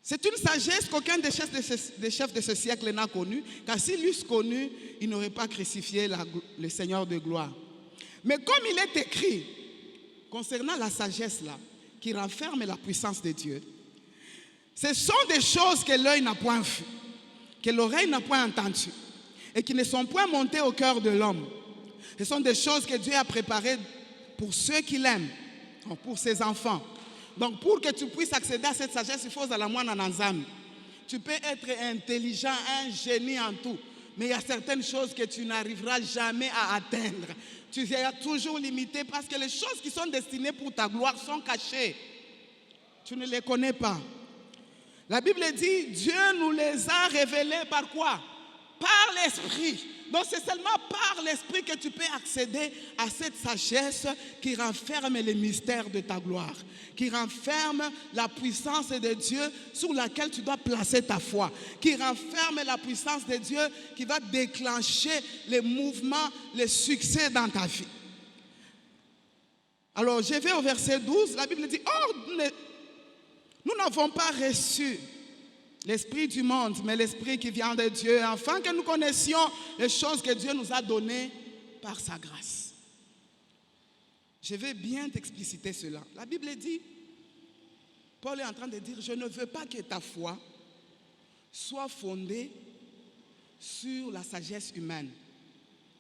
C'est une sagesse qu'aucun des chefs de ce siècle n'a connue, car s'ils l'eussent connue, ils n'auraient pas crucifié le Seigneur de gloire. Mais comme il est écrit, concernant la sagesse là, qui renferme la puissance de Dieu, ce sont des choses que l'œil n'a point vues, que l'oreille n'a point entendues, et qui ne sont point montées au cœur de l'homme. Ce sont des choses que Dieu a préparées pour ceux qui l'aiment, pour ses enfants. Donc pour que tu puisses accéder à cette sagesse, il faut la moine en ensemble. Tu peux être intelligent, un génie en tout, mais il y a certaines choses que tu n'arriveras jamais à atteindre. Tu seras toujours limité parce que les choses qui sont destinées pour ta gloire sont cachées. Tu ne les connais pas. La Bible dit, Dieu nous les a révélées par quoi? Par l'Esprit. Donc c'est seulement par l'Esprit que tu peux accéder à cette sagesse qui renferme les mystères de ta gloire, qui renferme la puissance de Dieu sur laquelle tu dois placer ta foi, qui renferme la puissance de Dieu qui va déclencher les mouvements, les succès dans ta vie. Alors je vais au verset 12, la Bible dit, or nous n'avons pas reçu l'esprit du monde, mais l'esprit qui vient de Dieu, afin que nous connaissions les choses que Dieu nous a données par sa grâce. Je vais bien t'expliciter cela. La Bible dit, Paul est en train de dire, je ne veux pas que ta foi soit fondée sur la sagesse humaine,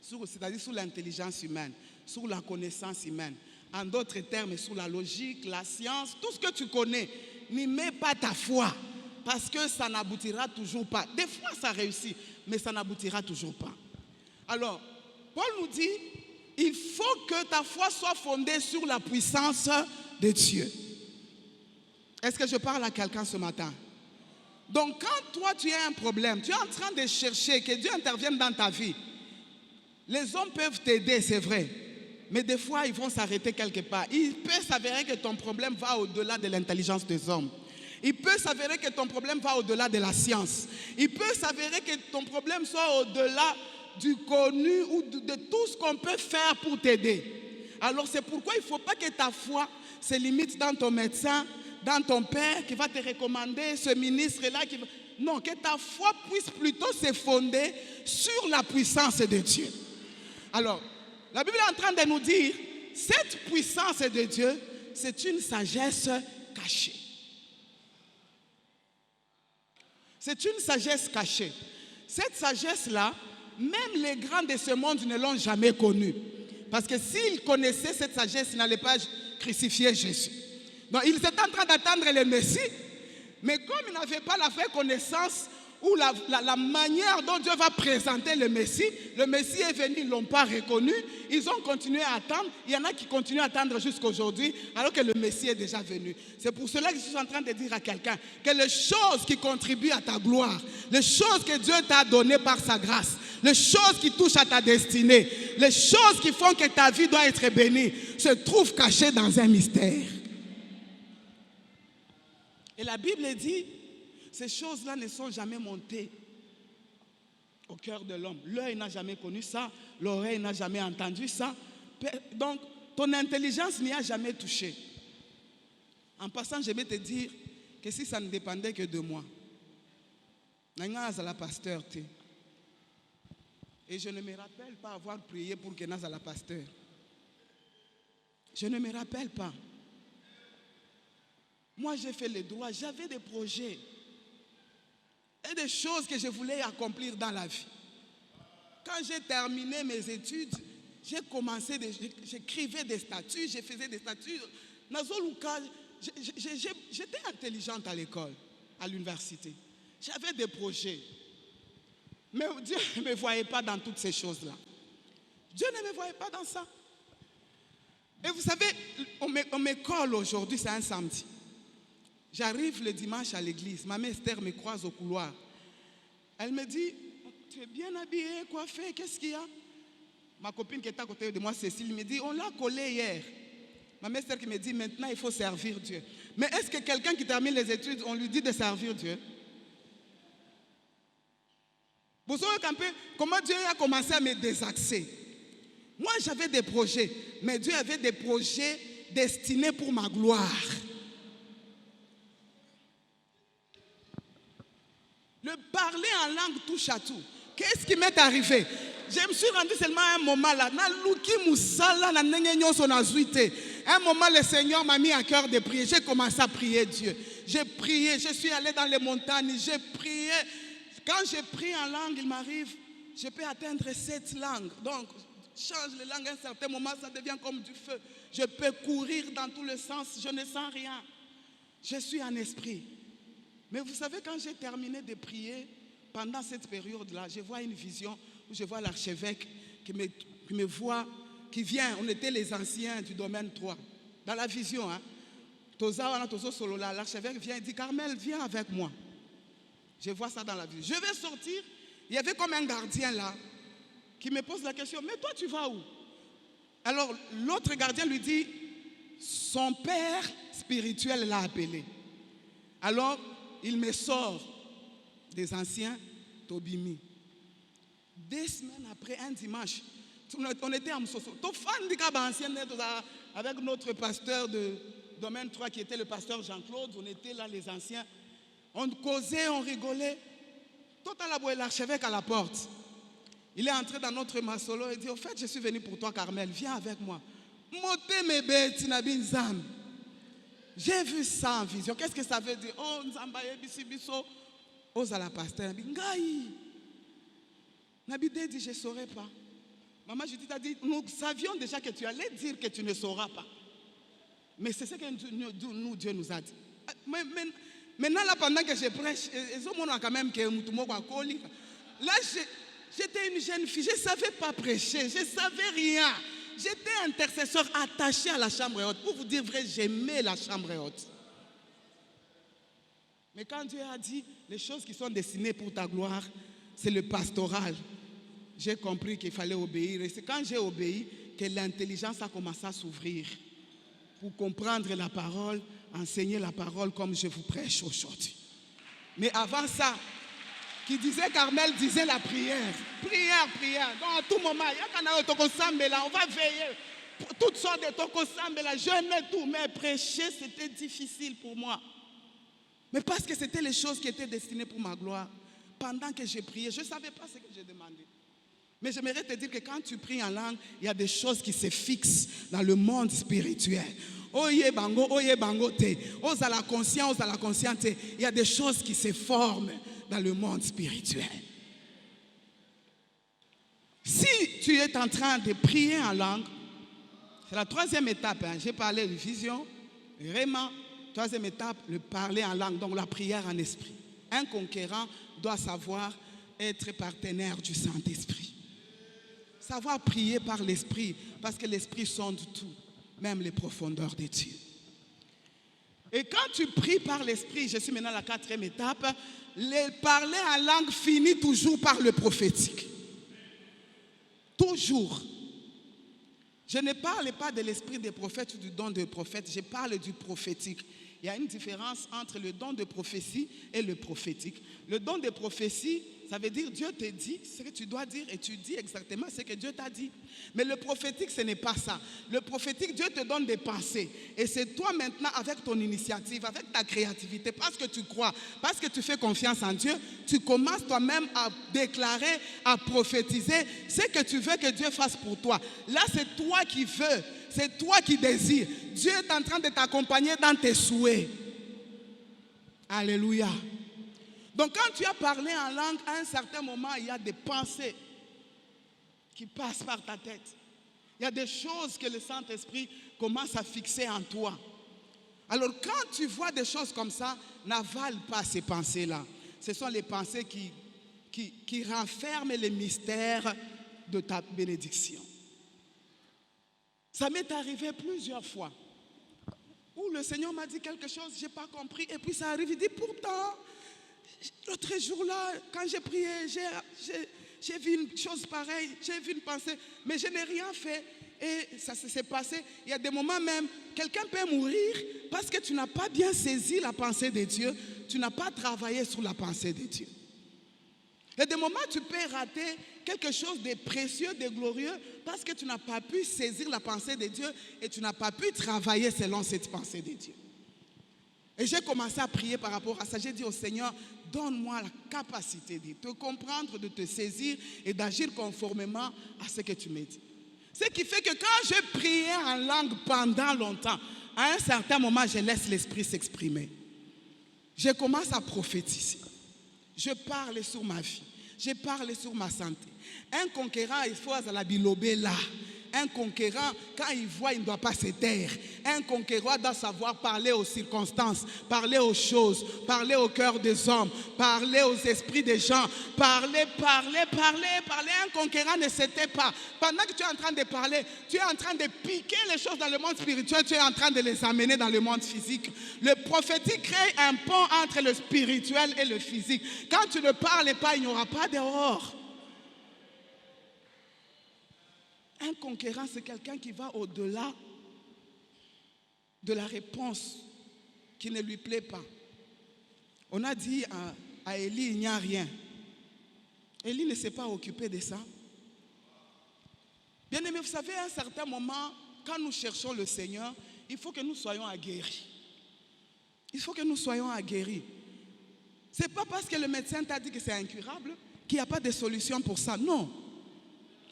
c'est-à-dire sur l'intelligence humaine, sur la connaissance humaine. En d'autres termes, sur la logique, la science, tout ce que tu connais. N'y mets pas ta foi. Parce que ça n'aboutira toujours pas. Des fois, ça réussit, mais ça n'aboutira toujours pas. Alors, Paul nous dit, il faut que ta foi soit fondée sur la puissance de Dieu. Est-ce que je parle à quelqu'un ce matin? Donc, quand toi, tu as un problème, tu es en train de chercher que Dieu intervienne dans ta vie. Les hommes peuvent t'aider, c'est vrai. Mais des fois, ils vont s'arrêter quelque part. Il peut s'avérer que ton problème va au-delà de l'intelligence des hommes. Il peut s'avérer que ton problème va au-delà de la science. Il peut s'avérer que ton problème soit au-delà du connu ou de tout ce qu'on peut faire pour t'aider. Alors c'est pourquoi il ne faut pas que ta foi se limite dans ton médecin, dans ton père qui va te recommander, ce ministre-là qui va... Non, que ta foi puisse plutôt se fonder sur la puissance de Dieu. Alors, la Bible est en train de nous dire, cette puissance de Dieu, c'est une sagesse cachée. C'est une sagesse cachée. Cette sagesse-là, même les grands de ce monde ne l'ont jamais connue. Parce que s'ils connaissaient cette sagesse, ils n'allaient pas crucifier Jésus. Donc, ils étaient en train d'attendre le Messie, mais comme ils n'avaient pas la vraie connaissance ou la manière dont Dieu va présenter le Messie est venu, ils ne l'ont pas reconnu, ils ont continué à attendre. Il y en a qui continuent à attendre jusqu'à aujourd'hui, alors que le Messie est déjà venu. C'est pour cela que je suis en train de dire à quelqu'un que les choses qui contribuent à ta gloire, les choses que Dieu t'a données par sa grâce, les choses qui touchent à ta destinée, les choses qui font que ta vie doit être bénie, se trouvent cachées dans un mystère. Et la Bible dit, ces choses-là ne sont jamais montées au cœur de l'homme. L'œil n'a jamais connu ça, l'oreille n'a jamais entendu ça. Donc, ton intelligence n'y a jamais touché. En passant, je vais te dire que si ça ne dépendait que de moi, je suis la pasteur. Et je ne me rappelle pas avoir prié pour que je sois la pasteur. Je ne me rappelle pas. Moi, j'ai fait le droit, j'avais des projets et des choses que je voulais accomplir dans la vie. Quand j'ai terminé mes études, j'ai commencé, j'écrivais des statuts, je faisais des statuts. J'étais intelligente à l'école, à l'université. J'avais des projets. Mais Dieu ne me voyait pas dans toutes ces choses-là. Dieu ne me voyait pas dans ça. Et vous savez, on me colle aujourd'hui, c'est un samedi. J'arrive le dimanche à l'église. Ma mère Esther me croise au couloir. Elle me dit, tu es bien habillé, coiffé, qu'est-ce qu'il y a? Ma copine qui est à côté de moi, Cécile, me dit, on l'a collé hier. Ma mère Esther qui me dit, maintenant il faut servir Dieu. Mais est-ce que quelqu'un qui termine les études, on lui dit de servir Dieu? Vous savez un peu comment Dieu a commencé à me désaxer. Moi j'avais des projets, mais Dieu avait des projets destinés pour ma gloire. Le parler en langue touche à tout. Qu'est-ce qui m'est arrivé? Je me suis rendu seulement à un moment là. Un moment, le Seigneur m'a mis à cœur de prier. J'ai commencé à prier Dieu. J'ai prié, je suis allé dans les montagnes, j'ai prié. Quand je prie en langue, il m'arrive, je peux atteindre 7 langues. Donc, change les langues à un certain moment, ça devient comme du feu. Je peux courir dans tous les sens, je ne sens rien. Je suis en esprit. Mais vous savez, quand j'ai terminé de prier, pendant cette période-là, je vois une vision où je vois l'archevêque qui me voit, qui vient. On était les anciens du domaine 3. Dans la vision, l'archevêque vient et dit, Carmel, viens avec moi. Je vois ça dans la vision. Je vais sortir. Il y avait comme un gardien là qui me pose la question, mais toi tu vas où? Alors l'autre gardien lui dit, son père spirituel l'a appelé. Alors il me sort des anciens Tobimi. 2 semaines après, un dimanche, on était à Msoso. Avec notre pasteur de domaine 3 qui était le pasteur Jean-Claude, on était là les anciens. On causait, on rigolait. Tout à la l'archevêque à la porte. Il est entré dans notre masolo et dit, au fait, je suis venu pour toi, Carmel, viens avec moi. J'ai vu ça en vision. Qu'est-ce que ça veut dire? Oh, Nzambaye bisibiso. Ozala pasteur. Ngai. Nabide dit, je ne saurais pas. Maman Judith a dit, nous savions déjà que tu allais dire que tu ne sauras pas. Mais c'est ce que nous, Dieu nous a dit. Maintenant, là, pendant que je prêche, quand même que là, j'étais une jeune fille, je ne savais pas prêcher, je ne savais rien. J'étais intercesseur attaché à la chambre haute. Pour vous dire vrai, j'aimais la chambre haute. Mais quand Dieu a dit les choses qui sont destinées pour ta gloire, c'est le pastoral. J'ai compris qu'il fallait obéir. Et c'est quand j'ai obéi que l'intelligence a commencé à s'ouvrir pour comprendre la parole, enseigner la parole comme je vous prêche aujourd'hui. Mais avant ça, qui disait, Carmel disait la prière. Prière, prière. Donc à tout moment, on va veiller. Toutes sortes de tokosambela, jeûner tout. Mais prêcher, c'était difficile pour moi. Mais parce que c'était les choses qui étaient destinées pour ma gloire. Pendant que j'ai prié, je ne savais pas ce que j'ai demandé. Mais j'aimerais te dire que quand tu pries en langue, il y a des choses qui se fixent dans le monde spirituel. Oye bango te. Ozala conscient, ozala consciente. Il y a des choses qui se forment dans le monde spirituel. Si tu es en train de prier en langue, c'est la troisième étape. Hein. J'ai parlé de vision, vraiment. Troisième étape, le parler en langue, donc la prière en esprit. Un conquérant doit savoir être partenaire du Saint-Esprit. Savoir prier par l'esprit, parce que l'esprit sonde tout, même les profondeurs de Dieu. Et quand tu pries par l'esprit, je suis maintenant à la quatrième étape, parler en langue finit toujours par le prophétique. Toujours. Je ne parle pas de l'esprit des prophètes ou du don de prophète, je parle du prophétique. Il y a une différence entre le don de prophétie et le prophétique. Le don de prophétie, ça veut dire Dieu te dit ce que tu dois dire et tu dis exactement ce que Dieu t'a dit. Mais le prophétique, ce n'est pas ça. Le prophétique, Dieu te donne des pensées. Et c'est toi maintenant, avec ton initiative, avec ta créativité, parce que tu crois, parce que tu fais confiance en Dieu, tu commences toi-même à déclarer, à prophétiser ce que tu veux que Dieu fasse pour toi. Là, c'est toi qui veux. C'est toi qui désires. Dieu est en train de t'accompagner dans tes souhaits. Alléluia. Donc quand tu as parlé en langue, à un certain moment, il y a des pensées qui passent par ta tête. Il y a des choses que le Saint-Esprit commence à fixer en toi. Alors quand tu vois des choses comme ça, n'avale pas ces pensées-là. Ce sont les pensées qui renferment les mystères de ta bénédiction. Ça m'est arrivé plusieurs fois où le Seigneur m'a dit quelque chose, je n'ai pas compris, et puis ça arrive, il dit pourtant, l'autre jour-là, quand j'ai prié, j'ai vu une chose pareille, j'ai vu une pensée, mais je n'ai rien fait, et ça s'est passé. Il y a des moments même, quelqu'un peut mourir parce que tu n'as pas bien saisi la pensée de Dieu, tu n'as pas travaillé sur la pensée de Dieu. Il y a des moments où tu peux rater quelque chose de précieux, de glorieux, parce que tu n'as pas pu saisir la pensée de Dieu et tu n'as pas pu travailler selon cette pensée de Dieu. Et j'ai commencé à prier par rapport à ça. J'ai dit au Seigneur, donne-moi la capacité de te comprendre, de te saisir et d'agir conformément à ce que tu me dis. Ce qui fait que quand je priais en langue pendant longtemps, à un certain moment, je laisse l'Esprit s'exprimer. Je commence à prophétiser. Je parle sur ma vie. Je parle sur ma santé. Un conquérant, il faut à la bilobé là. Un conquérant, quand il voit, il ne doit pas se taire. Un conquérant doit savoir parler aux circonstances, parler aux choses, parler au cœur des hommes, parler aux esprits des gens, parler. Un conquérant ne se tait pas. Pendant que tu es en train de parler, tu es en train de piquer les choses dans le monde spirituel, tu es en train de les amener dans le monde physique. Le prophétique crée un pont entre le spirituel et le physique. Quand tu ne parles pas, il n'y aura pas d'erreur. Un conquérant, c'est quelqu'un qui va au-delà de la réponse qui ne lui plaît pas. On a dit à Élie, il n'y a rien. Élie ne s'est pas occupé de ça. Bien aimé, vous savez, à un certain moment, quand nous cherchons le Seigneur, il faut que nous soyons aguerris. Il faut que nous soyons aguerris. Ce n'est pas parce que le médecin t'a dit que c'est incurable qu'il n'y a pas de solution pour ça. Non.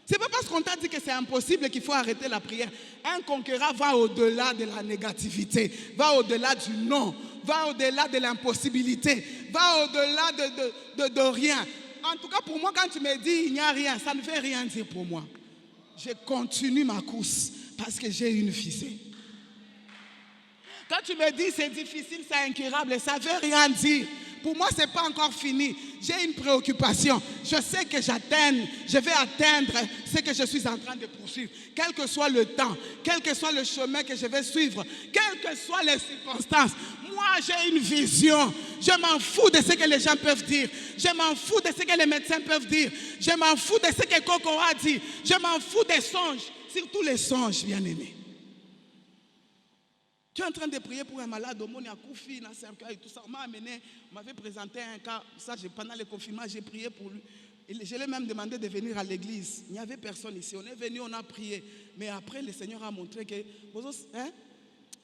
Ce n'est pas parce qu'on t'a dit que c'est impossible qu'il faut arrêter la prière. Un conquérant va au-delà de la négativité, va au-delà du non, va au-delà de l'impossibilité, va au-delà de rien. En tout cas, pour moi, quand tu me dis il n'y a rien, ça ne veut rien dire pour moi. Je continue ma course parce que j'ai une visée. Quand tu me dis c'est difficile, c'est incurable, ça ne veut rien dire. Pour moi, ce n'est pas encore fini. J'ai une préoccupation. Je sais que je vais atteindre ce que je suis en train de poursuivre. Quel que soit le temps, quel que soit le chemin que je vais suivre, quelles que soient les circonstances. Moi, j'ai une vision. Je m'en fous de ce que les gens peuvent dire. Je m'en fous de ce que les médecins peuvent dire. Je m'en fous de ce que Coco a dit. Je m'en fous des songes. Surtout les songes, bien-aimés. Tu es en train de prier pour un malade, au monde, il y a Koufi, il y a un cercueil, tout ça. On m'a amené, on m'avait présenté un cas, ça, pendant le confinement, j'ai prié pour lui. Je l'ai même demandé de venir à l'église. Il n'y avait personne ici. On est venu, on a prié. Mais après, le Seigneur a montré que...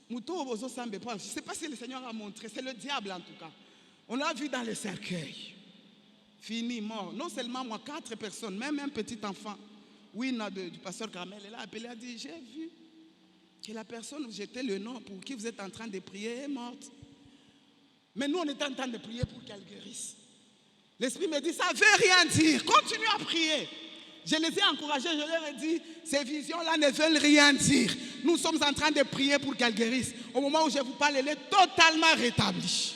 Je ne sais pas si le Seigneur a montré, c'est le diable en tout cas. On l'a vu dans le cercueil. Fini, mort. Non seulement moi, 4 personnes, même un petit enfant. Oui, du pasteur Carmel, elle a appelé, elle a dit, j'ai vu que la personne où j'étais le nom pour qui vous êtes en train de prier est morte. Mais nous, on est en train de prier pour qu'elle guérisse. L'Esprit me dit, ça ne veut rien dire. Continue à prier. Je les ai encouragés, je leur ai dit, ces visions-là ne veulent rien dire. Nous sommes en train de prier pour qu'elle guérisse. Au moment où je vous parle, elle est totalement rétablie.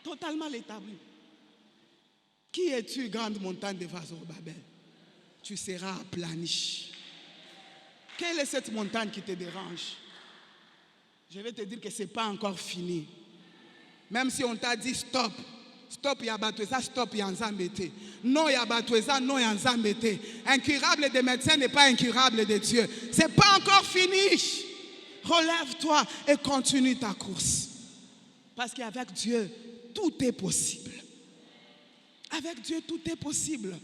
Totalement rétablie. Qui es-tu, grande montagne de Zorobabel? Tu seras aplani. Quelle est cette montagne qui te dérange? Je vais te dire que ce n'est pas encore fini. Même si on t'a dit stop. Stop, il y a batouza, stop, il y a nzambete. Non, il y a batouza, non, il y a nzambete. Incurable des médecins n'est pas incurable de Dieu. Ce n'est pas encore fini. Relève-toi et continue ta course. Parce qu'avec Dieu, tout est possible. Avec Dieu, tout est possible.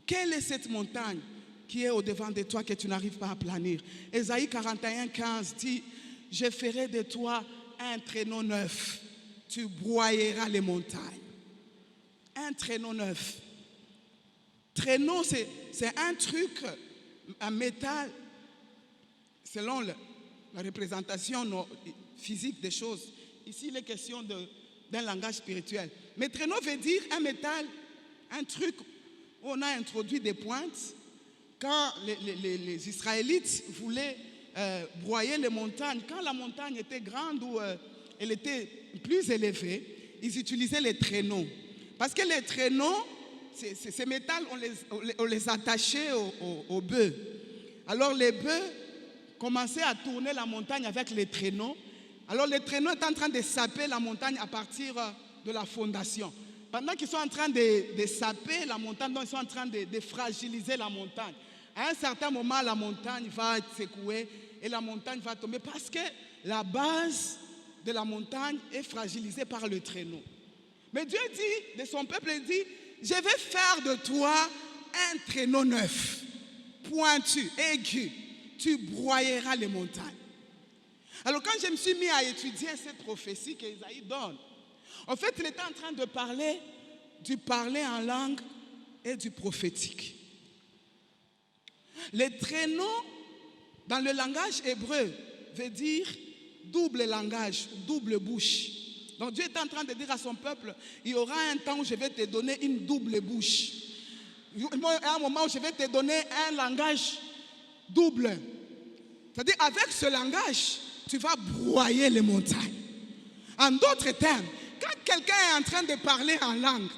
Quelle est cette montagne qui est au-devant de toi que tu n'arrives pas à planir? Ésaïe 41, 15 dit, je ferai de toi un traîneau neuf. Tu broyeras les montagnes. Un traîneau neuf. Traîneau, c'est un truc, un métal, selon la représentation physique des choses. Ici, il est question d'un langage spirituel. Mais traîneau veut dire un métal, un truc où on a introduit des pointes. Quand les Israélites voulaient broyer les montagnes, quand la montagne était grande ou elle était plus élevée, ils utilisaient les traîneaux. Parce que les traîneaux, ces métals, on les attachait aux bœufs. Alors les bœufs commençaient à tourner la montagne avec les traîneaux. Alors les traîneaux étaient en train de saper la montagne à partir de la fondation. Pendant qu'ils sont en train de saper la montagne, donc ils sont en train de fragiliser la montagne. À un certain moment, la montagne va être secouée et la montagne va tomber parce que la base de la montagne est fragilisée par le traîneau. Mais Dieu dit, de son peuple, il dit, je vais faire de toi un traîneau neuf, pointu, aigu. Tu broyeras les montagnes. Alors quand je me suis mis à étudier cette prophétie qu'Ésaïe donne, en fait, il était en train de parler du parler en langue et du prophétique. Les traîneaux, dans le langage hébreu, veut dire double langage, double bouche. Donc Dieu est en train de dire à son peuple, il y aura un temps où je vais te donner une double bouche. Il y a un moment où je vais te donner un langage double. C'est-à-dire, avec ce langage, tu vas broyer les montagnes. En d'autres termes, quand quelqu'un est en train de parler en langue,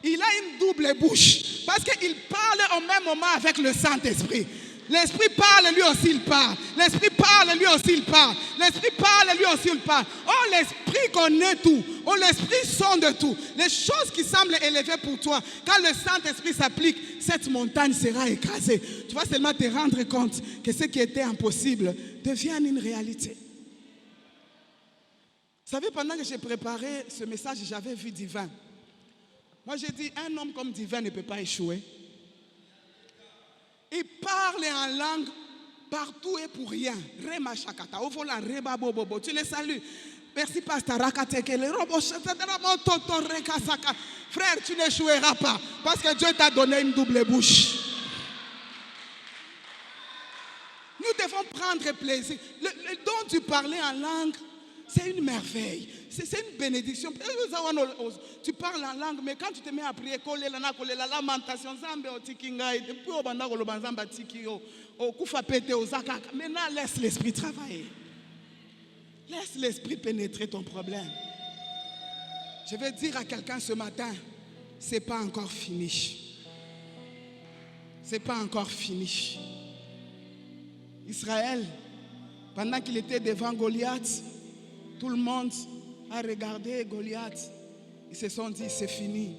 il a une double bouche. Parce qu'il parle au même moment avec le Saint-Esprit. L'Esprit parle, lui aussi il parle. L'Esprit parle, lui aussi il parle. L'Esprit parle, lui aussi il parle. Oh, l'Esprit connaît tout. Oh, l'Esprit sonde tout. Les choses qui semblent élevées pour toi, quand le Saint-Esprit s'applique, cette montagne sera écrasée. Tu vas seulement te rendre compte que ce qui était impossible devient une réalité. Vous savez, pendant que j'ai préparé ce message, j'avais vu Divin. Moi, j'ai dit, un homme comme Divin ne peut pas échouer. Il parle en langue partout et pour rien. Rema Shakata, Ovola Reba Bobobo. Tu les salues. Merci, Pasteur Rakateke. Frère, tu n'échoueras pas. Parce que Dieu t'a donné une double bouche. Nous devons prendre plaisir. Le don du parler en langue, c'est une merveille. C'est une bénédiction. Tu parles en langue, mais quand tu te mets à prier, la lamentation, maintenant laisse l'Esprit travailler. Laisse l'Esprit pénétrer ton problème. Je vais dire à quelqu'un ce matin, ce n'est pas encore fini. Ce n'est pas encore fini. Israël, pendant qu'il était devant Goliath, tout le monde a regardé Goliath. Ils se sont dit, c'est fini.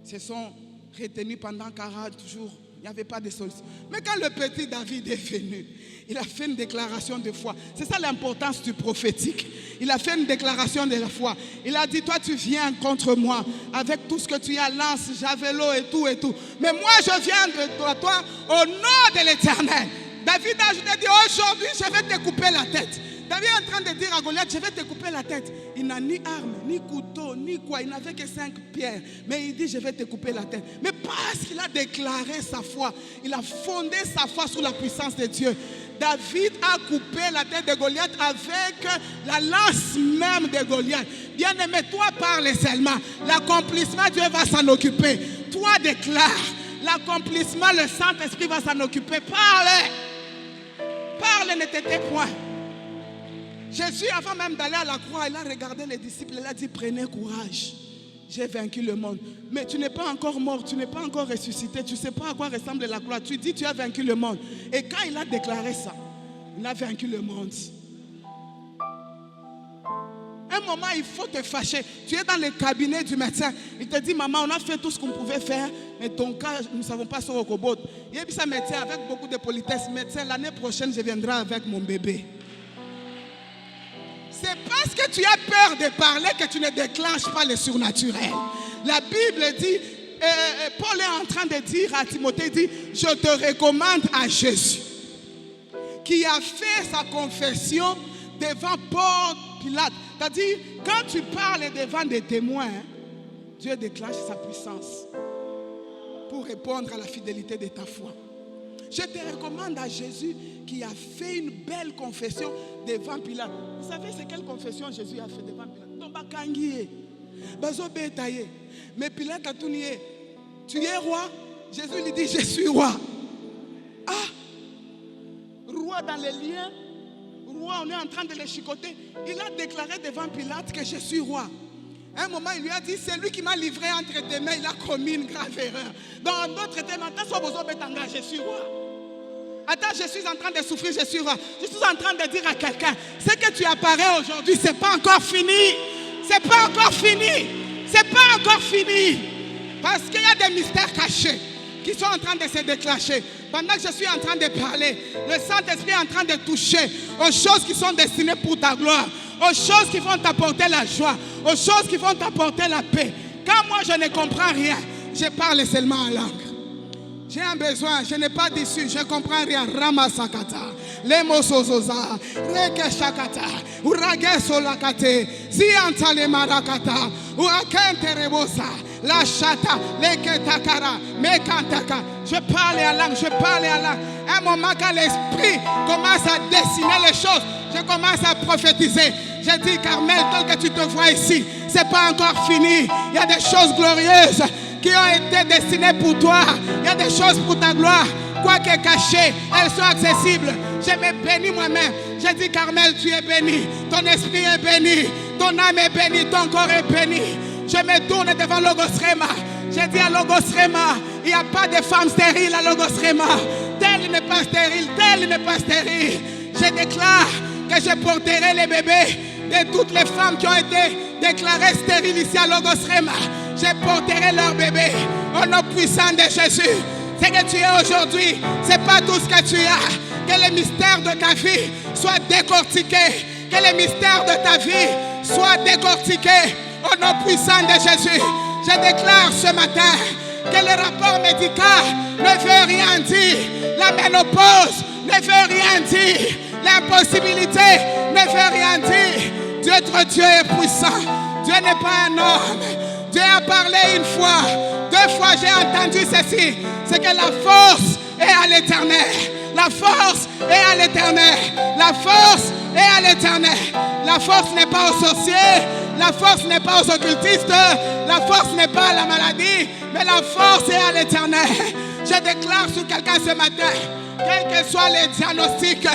Ils se sont retenus pendant 40 jours. n'y avait pas de solution. Mais quand le petit David est venu, il a fait une déclaration de foi. C'est ça l'importance du prophétique. Il a fait une déclaration de la foi. Il a dit, toi tu viens contre moi avec tout ce que tu as, lance, javelot et tout et tout. Mais moi je viens de toi au nom de l'Éternel. David a ajouté, dit, aujourd'hui je vais te couper la tête. David est en train de dire à Goliath, je vais te couper la tête. Il n'a ni arme, ni couteau, ni quoi. Il n'avait que 5 pierres. Mais il dit, je vais te couper la tête. Mais parce qu'il a déclaré sa foi, il a fondé sa foi sur la puissance de Dieu. David a coupé la tête de Goliath avec la lance même de Goliath. Bien-aimé, toi parle seulement. L'accomplissement, Dieu va s'en occuper. Toi déclare. L'accomplissement, le Saint-Esprit va s'en occuper. Parle. Parle, ne t'étais point. Jésus, avant même d'aller à la croix, il a regardé les disciples, il a dit, prenez courage, j'ai vaincu le monde. Mais tu n'es pas encore mort, tu n'es pas encore ressuscité, tu ne sais pas à quoi ressemble la croix. Tu dis, tu as vaincu le monde. Et quand il a déclaré ça, il a vaincu le monde. Un moment, il faut te fâcher. Tu es dans le cabinet du médecin. Il te dit, maman, on a fait tout ce qu'on pouvait faire, mais ton cas, nous ne savons pas sur le bot. Il y a un médecin avec beaucoup de politesse. Médecin, l'année prochaine, je viendrai avec mon bébé. C'est parce que tu as peur de parler que tu ne déclenches pas le surnaturel. La Bible dit, Paul est en train de dire à Timothée, dit, je te recommande à Jésus, qui a fait sa confession devant Pilate. C'est-à-dire, quand tu parles devant des témoins, Dieu déclenche sa puissance pour répondre à la fidélité de ta foi. Je te recommande à Jésus qui a fait une belle confession devant Pilate. Vous savez c'est quelle confession Jésus a fait devant Pilate? Mais Pilate a tout nié. Tu es roi? Jésus lui dit, je suis roi. Ah! Roi dans les liens. Roi, on est en train de le chicoter. Il a déclaré devant Pilate que je suis roi. À un moment, il lui a dit, c'est lui qui m'a livré entre tes mains. Il a commis une grave erreur. Dans d'autres termes, je suis roi. Attends, je suis en train de souffrir, je suis roi. Je suis en train de dire à quelqu'un, ce que tu apparais aujourd'hui, ce n'est pas encore fini. C'est pas encore fini. C'est pas encore fini. Parce qu'il y a des mystères cachés qui sont en train de se déclencher. Pendant que je suis en train de parler, le Saint-Esprit est en train de toucher aux choses qui sont destinées pour ta gloire, aux choses qui vont t'apporter la joie, aux choses qui vont t'apporter la paix. Quand moi je ne comprends rien, je parle seulement en langue. J'ai un besoin, je n'ai pas d'issue, je ne comprends rien. Ramasakata, Lemosozoza, Rekeshakata, Uragesolakate, Ziantale Marakata, Urakenterebosa, La Chata, Leketakara, Mekantaka. Je parle en langue, je parle en langue. À un moment quand l'esprit commence à dessiner les choses, je commence à prophétiser. Je dis, Carmel, tel que tu te vois ici, ce n'est pas encore fini. Il y a des choses glorieuses qui ont été destinées pour toi. Il y a des choses pour ta gloire. Quoique cachées, elles sont accessibles. Je me bénis moi-même. Je dis, Carmel, tu es béni. Ton esprit est béni. Ton âme est bénie. Ton corps est béni. Je me tourne devant Logos Rema. Je dis à Logos Rema, il n'y a pas de femme stérile à Logos Rema. Tel n'est pas stérile. Tel n'est pas stérile. Je déclare que je porterai les bébés de toutes les femmes qui ont été déclarées stériles ici à Logos Rema. Je porterai leurs bébés au nom puissant de Jésus. Ce que tu es aujourd'hui, ce n'est pas tout ce que tu as. Que les mystères de ta vie soient décortiqués. Que les mystères de ta vie soient décortiqués au nom puissant de Jésus. Je déclare ce matin que le rapport médical ne veut rien dire. La ménopause ne veut rien dire. L'impossibilité ne veut rien dire. Notre Dieu est puissant. Dieu n'est pas un homme. Dieu a parlé une fois. 2 fois j'ai entendu ceci. C'est que la force est à l'Éternel. La force est à l'Éternel. La force est à l'Éternel. La force n'est pas aux sorciers. La force n'est pas aux occultistes. La force n'est pas à la maladie. Mais la force est à l'Éternel. Je déclare sur quelqu'un ce matin, quels que soient les diagnostics,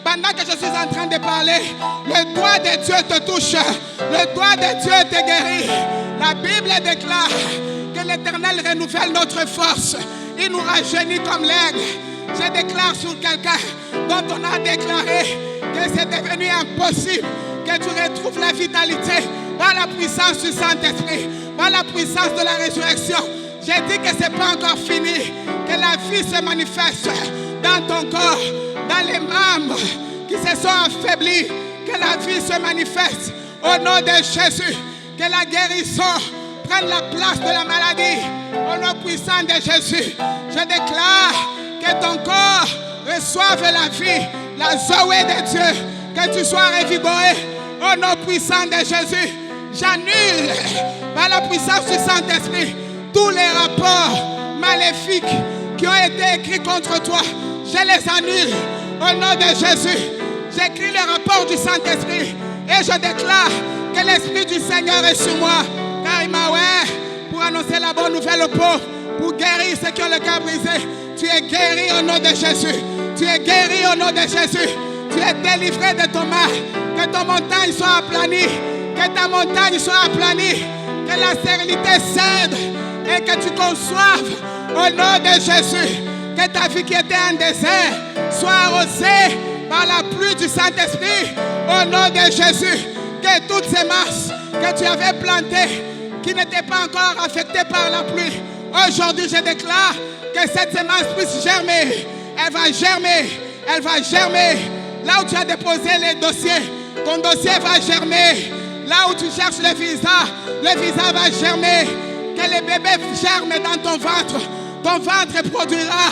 pendant que je suis en train de parler, le doigt de Dieu te touche. Le doigt de Dieu te guérit. La Bible déclare que l'Éternel renouvelle notre force. Il nous rajeunit comme l'aigle. Je déclare sur quelqu'un dont on a déclaré que c'est devenu impossible que tu retrouves la vitalité par la puissance du Saint-Esprit, par la puissance de la résurrection. J'ai dit que ce n'est pas encore fini. Que la vie se manifeste dans ton corps, dans les membres qui se sont affaiblis. Que la vie se manifeste au nom de Jésus. Que la guérison prenne la place de la maladie. Au nom puissant de Jésus, je déclare que ton corps reçoive la vie, la Zoé de Dieu. Que tu sois revigoré au nom puissant de Jésus. J'annule par la puissance du Saint-Esprit tous les rapports maléfiques qui ont été écrits contre toi. Je les annule au nom de Jésus. J'écris le rapport du Saint-Esprit et je déclare que l'Esprit du Seigneur est sur moi. Car il m'a pour annoncer la bonne nouvelle aux pauvres, pour guérir ceux qui ont le cœur brisé. Tu es guéri au nom de Jésus. Tu es guéri au nom de Jésus. Tu es délivré de ton mal. Que ton montagne soit aplanie. Que ta montagne soit aplanie. Que la stérilité cède et que tu conçoives au nom de Jésus. Que ta vie qui était un désert soit arrosée par la pluie du Saint-Esprit au nom de Jésus. Que toutes ces masses que tu avais plantées qui n'étaient pas encore affectées par la pluie, aujourd'hui je déclare que cette semence puisse germer. Elle va germer. Elle va germer. Là où tu as déposé les dossiers, ton dossier va germer. Là où tu cherches le visa va germer. Que les bébés germent dans ton ventre produira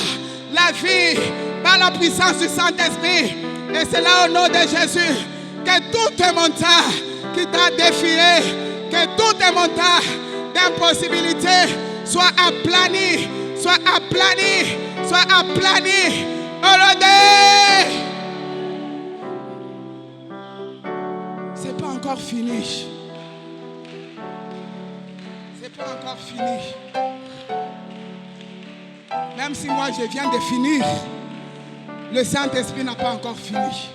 la vie par la puissance du Saint-Esprit. Et c'est là au nom de Jésus que toute montagne qui t'a défié, que toute montagne d'impossibilité soit aplanie, soit aplanie, soit aplanie. Au nom de... C'est pas encore fini. C'est pas encore fini. Même si moi je viens de finir, le Saint-Esprit n'a pas encore fini.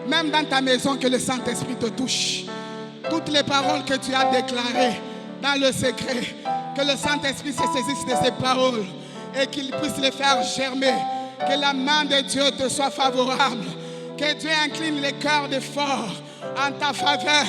Même dans ta maison, que le Saint-Esprit te touche. Toutes les paroles que tu as déclarées dans le secret, que le Saint-Esprit se saisisse de ces paroles et qu'il puisse les faire germer. Que la main de Dieu te soit favorable. Que Dieu incline les cœurs des forts en ta faveur.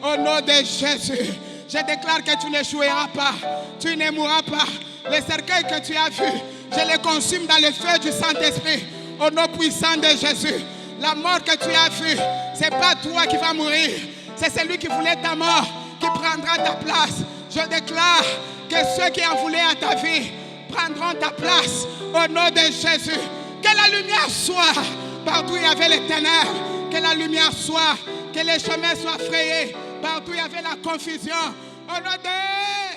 Au nom de Jésus, je déclare que tu n'échoueras pas. Tu ne mourras pas. Les cercueils que tu as vus, je les consume dans le feu du Saint-Esprit. Au nom puissant de Jésus. La mort que tu as vue, ce n'est pas toi qui vas mourir. C'est celui qui voulait ta mort qui prendra ta place. Je déclare que ceux qui en voulaient à ta vie prendront ta place. Au nom de Jésus. Que la lumière soit partout où il y avait les ténèbres. Que la lumière soit. Que les chemins soient frayés. Partout où il y avait la confusion. Au nom de